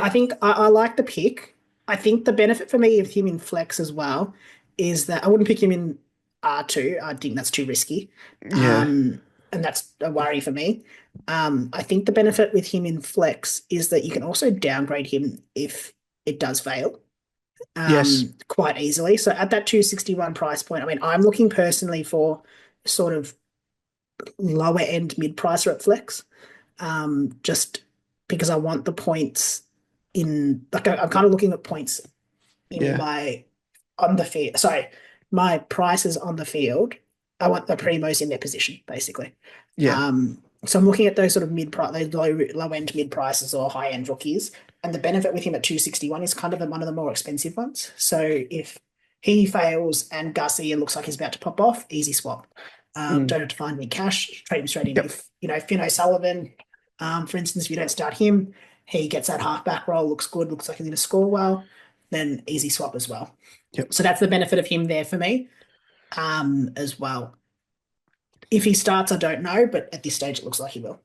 think I like the pick. I think the benefit for me of him in flex as well is that I wouldn't pick him in R2. I think that's too risky. And that's a worry for me. I think the benefit with him in flex is that you can also downgrade him if it does fail quite easily. So at that 261 price point, I mean, I'm looking personally for sort of lower end mid-pricer at flex, just because I want the points in, like, I'm kind of looking at points in my on the field. Sorry, my prices on the field. I want the primos in their position, basically. So I'm looking at those sort of those low end mid prices or high end rookies, and the benefit with him at 261 is kind of one of the more expensive ones. So if he fails and Gussie looks like he's about to pop off, easy swap. Don't have to find me cash, trade him straight in. If Finn O'Sullivan, for instance, if you don't start him, he gets that halfback role, looks good, looks like he's going to score well, then easy swap as well. So that's the benefit of him there for me, as well. If he starts, I don't know, but at this stage, it looks like he will.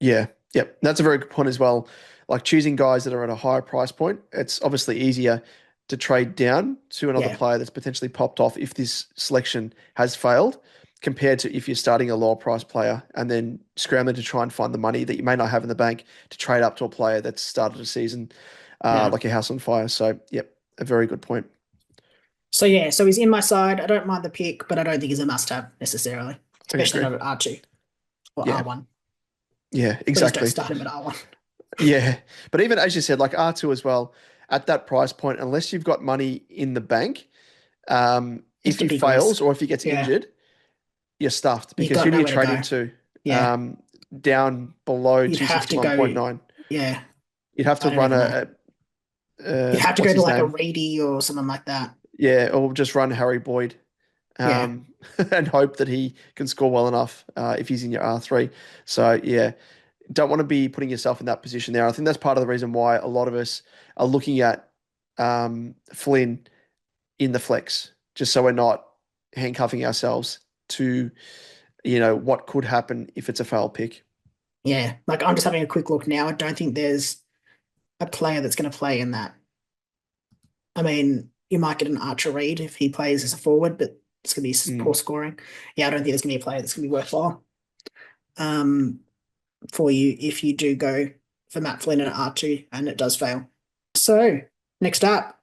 That's a very good point as well. Like, choosing guys that are at a higher price point, it's obviously easier to trade down to another Yeah. player that's potentially popped off if this selection has failed, compared to if you're starting a lower price player and then scrambling to try and find the money that you may not have in the bank to trade up to a player that's started a season Yeah. like a house on fire. So, yep, a very good point. So yeah, so he's in my side. I don't mind the pick, but I don't think he's a must-have necessarily, I especially agree. not at R2 or Yeah, R1. yeah, Please don't exactly. start him at R1. Yeah, but even as you said, like R2 as well, at that price point, unless you've got money in the bank, It's if a he big fails risk. or if he gets Yeah, injured, you're stuffed you because got who do you nowhere to trade go. into? Yeah, Down below you'd have to go. 261.9. Yeah, You'd have I to don't run even know. You'd have to what's go to his like a name? REIDY or something like that. Yeah, or just run Harry Boyd, Yeah, um, and hope that he can score well enough if he's in your R3. So yeah, don't want to be putting yourself in that position there. I think that's part of the reason why a lot of us are looking at Flynn in the flex, just so we're not handcuffing ourselves to, what could happen if it's a failed pick. yeah. Like I'm just having a quick look now. I don't think there's a player that's going to play in that. I mean, you might get an Archer Reed if he plays as a forward, but it's going to be Mm. poor scoring. Yeah, I don't think there's going to be a player that's going to be worthwhile um, for you if you do go for Matt Flynn at R2 and it does fail. So, next up,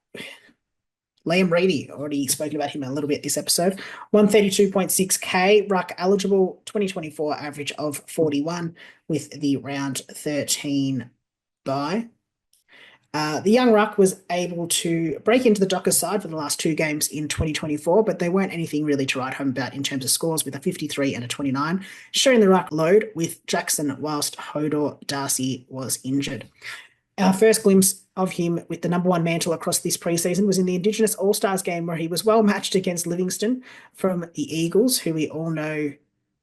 Liam Reedy. Already spoken about him a little bit this episode. 132.6K, ruck eligible, 2024 average of 41 with the round 13 bye. The young ruck was able to break into the Dockers side for the last two games in 2024, but they weren't anything really to write home about in terms of scores, with a 53 and a 29, sharing the ruck load with Jackson whilst Hodor Darcy was injured. Our first glimpse of him with the number one mantle across this preseason was in the Indigenous All-Stars game, where he was well matched against Livingston from the Eagles, who we all know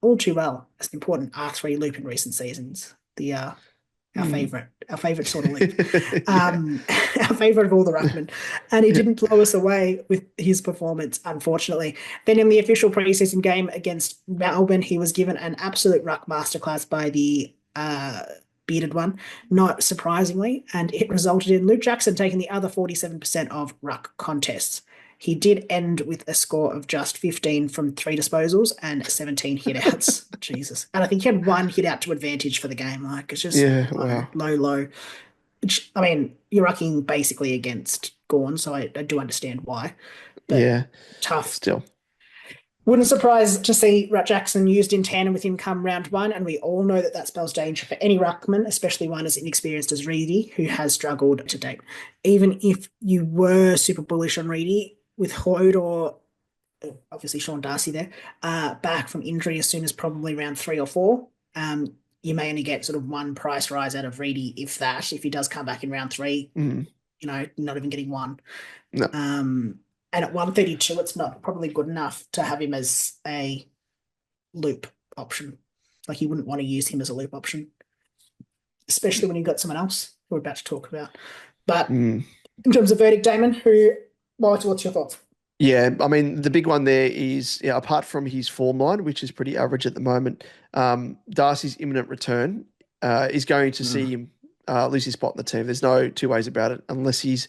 all too well as an important R3 loop in recent seasons. Our favorite sort of loop, Yeah. our favorite of all the ruckmen, and he Yeah. didn't blow us away with his performance, unfortunately. Then in the official preseason game against Melbourne, he was given an absolute ruck masterclass by the bearded one, not surprisingly, and it resulted in Luke Jackson taking the other 47% of ruck contests. He did end with a score of just 15 from 3 disposals and 17 hitouts. Jesus. And I think he had 1 hit out to advantage for the game. Like, it's just Yeah. low, Wow. low, low. I mean, you're rucking basically against GAWN, so I do understand why. But Yeah. tough. Still. Wouldn't surprise to see Rat Jackson used in tandem with him come round one, and we all know that spells danger for any ruckman, especially one as inexperienced as Reedy, who has struggled to date. Even if you were super bullish on Reedy, with Hoyd or obviously Sean Darcy there, back from injury as soon as probably round 3 or 4, you may only get sort of 1 price rise out of Reedy, if that. If he does come back in round 3, Mm. not even getting 1. No. And at 132, it's not probably good enough to have him as a loop option. Like, you wouldn't want to use him as a loop option, especially when you've got someone else we're about to talk about. But Mm. in terms of verdict, Damon, what's your thoughts? Yeah, I mean, the big one there is, apart from his form line, which is pretty average at the moment, Darcy's imminent return is going to see him lose his spot in the team. There's no two ways about it, unless he's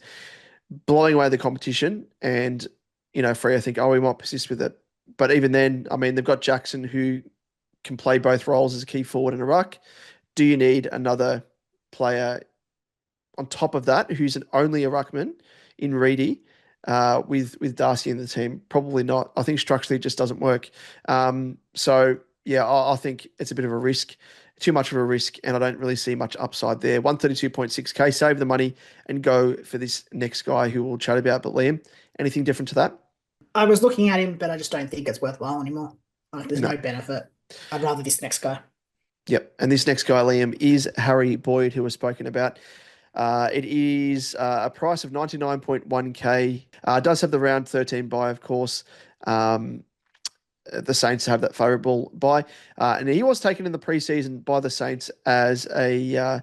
blowing away the competition and, Freo think, oh, we might persist with it. But even then, I mean, they've got Jackson who can play both roles as a key forward and a ruck. Do you need another player on top of that who's only a ruckman in Reedy? With Darcy in the team, probably not. I think structurally it just doesn't work. So yeah, I think it's a bit of a risk, too much of a risk, and I don't really see much upside there. 132.6K, save the money and go for this next guy who we'll chat about. But Liam, anything different to that? I was looking at him, but I just don't think it's worthwhile anymore. Like, there's No. no benefit. I'd rather this next guy. Yep. And this next guy, Liam, is Harry Boyd, who was spoken about. It is a price of 99.1K. Does have the round 13 buy, of course. The Saints have that favourable buy. And he was taken in the preseason by the Saints as under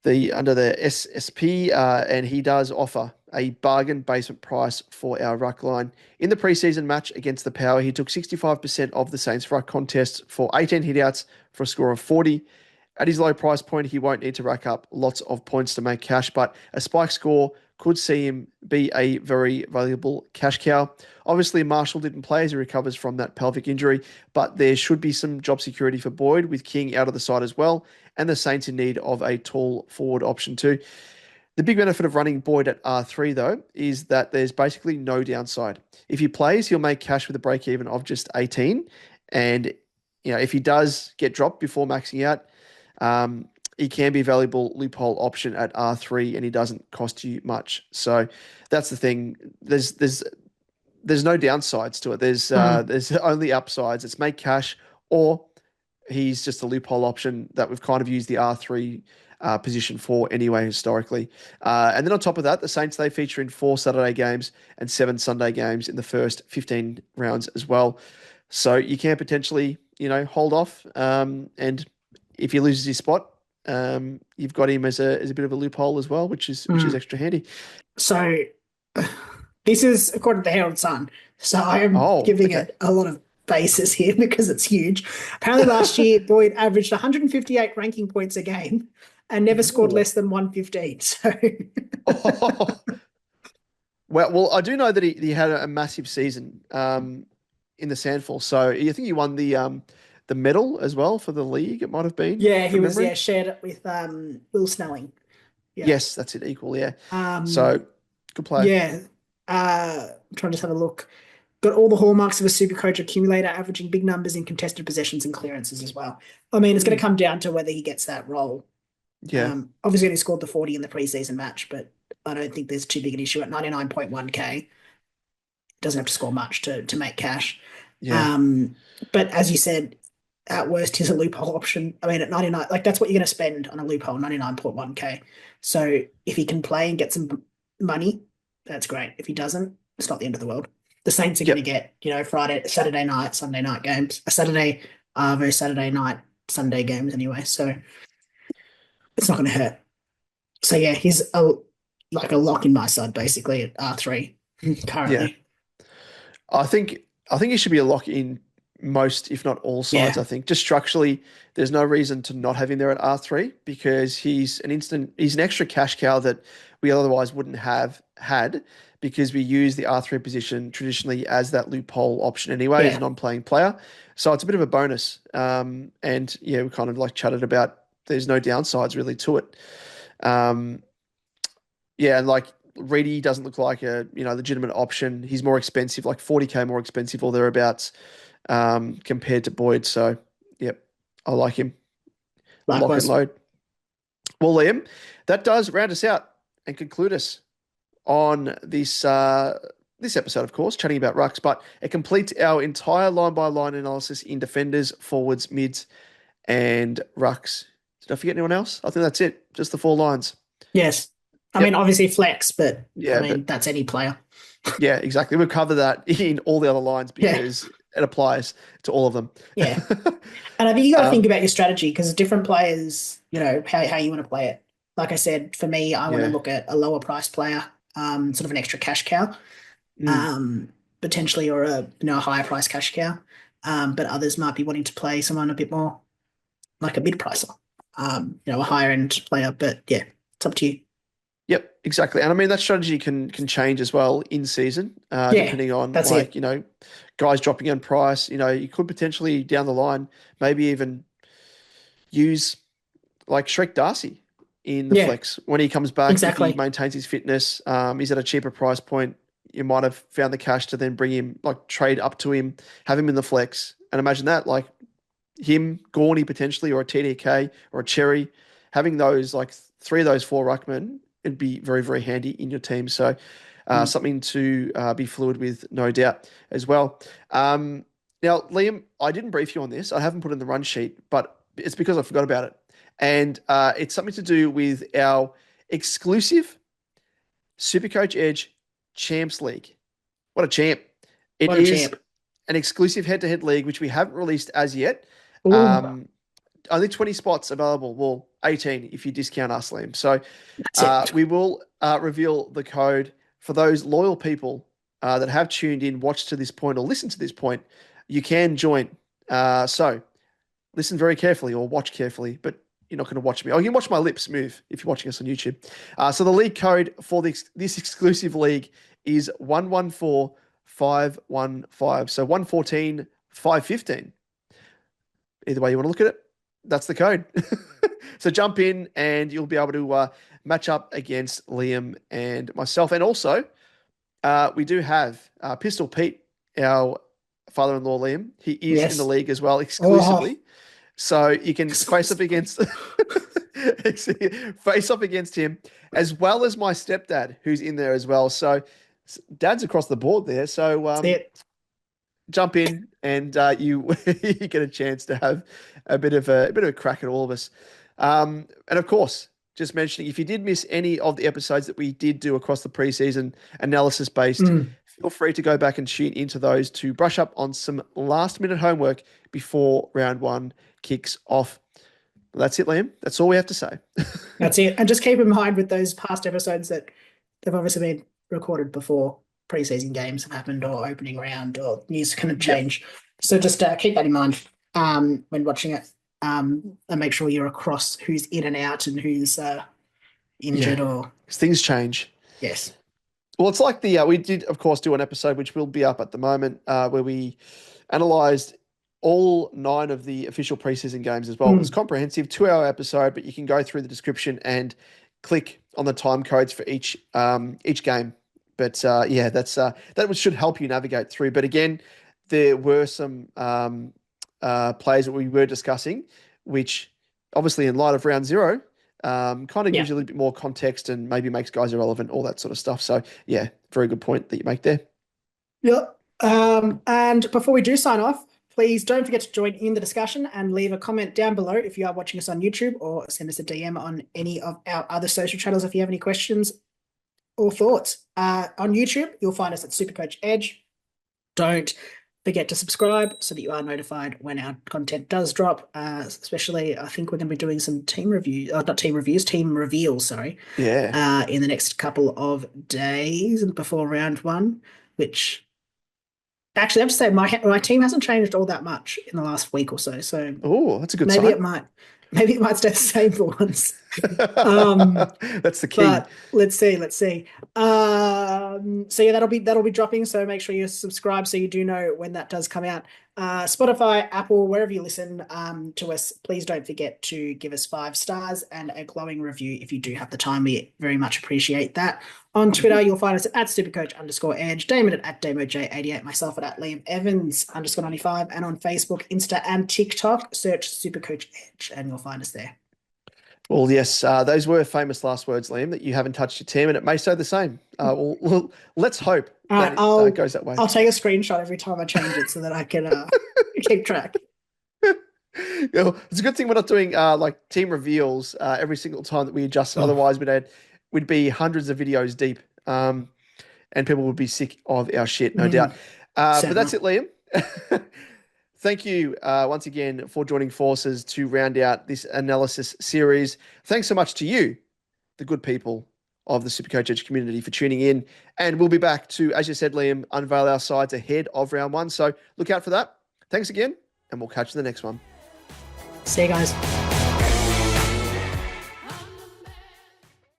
the SSP, and he does offer a bargain basement price for our ruck line. In the preseason match against the Power, he took 65% of the Saints ruck contests for 18 hitouts for a score of 40. At his low price point, he won't need to rack up lots of points to make cash, but a spike score could see him be a very valuable cash cow. Obviously, Marshall didn't play as he recovers from that pelvic injury, but there should be some job security for Boyd with King out of the side as well, and the Saints in need of a tall forward option too. The big benefit of running Boyd at R3, though, is that there's basically no downside. If he plays, he'll make cash with a break even of just 18. And if he does get dropped before maxing out, he can be a valuable loophole option at R3, and he doesn't cost you much. So that's the thing. There's no downsides to it. There's only upsides. It's make cash, or he's just a loophole option that we've kind of used the R3 position for anyway historically. And then on top of that, the Saints, they feature in 4 Saturday games and 7 Sunday games in the first 15 rounds as well. So you can potentially, hold off. And if he loses his spot, you've got him as a bit of a loophole as well, which is extra handy. So this is according to the Herald Sun. So I am giving it a lot of basis here because it's huge. Apparently last year, Boyd averaged 158 ranking points a game and never scored less than 115. So well, I do know that he had a massive season in the Sandfall. So I think he won the medal as well for the league. It might have been. Yeah, he was shared it with Will Snelling. Yeah. Yes, that's it. Equal. Yeah. So good play. Yeah. I'm trying to just have a look. Got all the hallmarks of a Supercoach accumulator, averaging big numbers in contested possessions and clearances as well. I mean, it's going to come down to whether he gets that role. Yeah. Obviously, he scored the 40 in the preseason match, but I don't think there's too big an issue at 99.1k. Doesn't have to score much to make cash. Yeah. But as you said, at worst, he's a loophole option. I mean, at 99, that's what you're going to spend on a loophole, 99.1k. So if he can play and get some money, that's great. If he doesn't, it's not the end of the world. The Saints are going to get, Saturday night, Sunday night games. Saturday night, Sunday games anyway. So it's not going to hurt. So yeah, he's a lock in my side basically at R3 currently. Yeah. I think he should be a lock in most, if not all sides. Yeah. I think just structurally, there's no reason to not have him there at R3 because he's an extra cash cow that we otherwise wouldn't have had because we use the R3 position traditionally as that loophole option anyway as a non-playing player. So it's a bit of a bonus. And yeah, we kind of chatted about there's no downsides really to it. And REIDY doesn't look like a legitimate option. He's more expensive, like 40k more expensive or thereabouts compared to Boyd. So yep, I like him. Likewise. Lock and load. Well, Liam, that does round us out and conclude us on this episode, of course, chatting about rucks, but it completes our entire line-by-line analysis in defenders, forwards, mids, and rucks. Did I forget anyone else? I think that's it. Just the 4 lines. Yes. I mean, obviously flex, but that's any player. Yeah, exactly. We'll cover that in all the other lines because it applies to all of them. Yeah. And I think you got to think about your strategy because different players, how you want to play it. Like I said, for me, I want to look at a lower price player, sort of an extra cash cow, potentially, or a higher price cash cow. But others might be wanting to play someone a bit more like a mid pricer, a higher end player. But yeah, it's up to you. Yep, exactly. And I mean, that strategy can change as well in season, depending on guys dropping in price. You could potentially down the line, maybe even use Shrek Darcy in the flex when he comes back. Exactly. If he maintains his fitness, he's at a cheaper price point. You might have found the cash to then bring him, trade up to him, have him in the flex. And imagine that, him, Gawny potentially, or a TDK or a Cherry, having those, 3 of those 4 ruckmen, it'd be very, very handy in your team. So something to be fluid with, no doubt, as well. Now, Liam, I didn't brief you on this. I haven't put it in the run sheet, but it's because I forgot about it. And it's something to do with our exclusive SuperCoach Edge Champs League. What a champ. It is an exclusive head-to-head league, which we haven't released as yet. Only 20 spots available. Well, 18 if you discount us, Liam. So we will reveal the code for those loyal people that have tuned in, watched to this point, or listened to this point. You can join. So listen very carefully or watch carefully, but you're not going to watch me. Oh, you can watch my lips move if you're watching us on YouTube. So the league code for this exclusive league is 114515. So 114515. Either way you want to look at it, that's the code. So jump in and you'll be able to match up against Liam and myself. And also, we do have Pistol Pete, our father-in-law Liam. He is in the league as well, exclusively. Oh. So you can face up against him, as well as my stepdad, who's in there as well. So dad's across the board there. So jump in and you get a chance to have a bit of a crack at all of us. And of course, just mentioning, if you did miss any of the episodes that we did do across the preseason analysis based, feel free to go back and tune into those to brush up on some last minute homework before round one kicks off. That's it, Liam. That's all we have to say. That's it. And just keep in mind with those past episodes that they've obviously been recorded before preseason games have happened or opening round or news can change. Yep. So just keep that in mind when watching it. And make sure you're across who's in and out and who's injured or things change. Yes. Well, it's like we did, of course, do an episode which will be up at the moment where we analysed all 9 of the official preseason games as well. It was comprehensive, 2-hour episode, but you can go through the description and click on the time codes for each game. But that should help you navigate through. But again, there were some players that we were discussing, which obviously in light of round 0, kind of gives you a little bit more context and maybe makes guys irrelevant, all that sort of stuff. So yeah, very good point that you make there. Yep. And before we do sign off, please don't forget to join in the discussion and leave a comment down below if you are watching us on YouTube, or send us a DM on any of our other social channels if you have any questions or thoughts. On YouTube, you'll find us at SuperCoach Edge. Don't forget to subscribe so that you are notified when our content does drop. Especially, I think we're going to be doing some team reveals, sorry. Yeah. In the next couple of days before round 1, which actually I have to say my team hasn't changed all that much in the last week or so. So that's a good maybe sign. Maybe it might stay the same for once. That's the key. But let's see. So yeah, that'll be dropping. So make sure you subscribe so you do know when that does come out. Spotify, Apple, wherever you listen to us, please don't forget to give us 5 stars and a glowing review if you do have the time. We very much appreciate that. On Twitter, you'll find us at @supercoach_edge, Damon at DamoJ88, myself at Liam Evans _95, and on Facebook, Insta, and TikTok, search SuperCoach Edge, and you'll find us there. Well, yes, those were famous last words, Liam, that you haven't touched your team, and it may stay the same. Well, let's hope that it goes that way. I'll take a screenshot every time I change it so that I can keep track. It's a good thing we're not doing like team reveals every single time that we adjust. Otherwise, we'd be hundreds of videos deep, and people would be sick of our shit, no doubt. But that's it, Liam. Thank you once again for joining forces to round out this analysis series. Thanks so much to you, the good people of the SuperCoach Edge community, for tuning in. And we'll be back to, as you said, Liam, unveil our sides ahead of round 1. So look out for that. Thanks again, and we'll catch you in the next one. See you guys.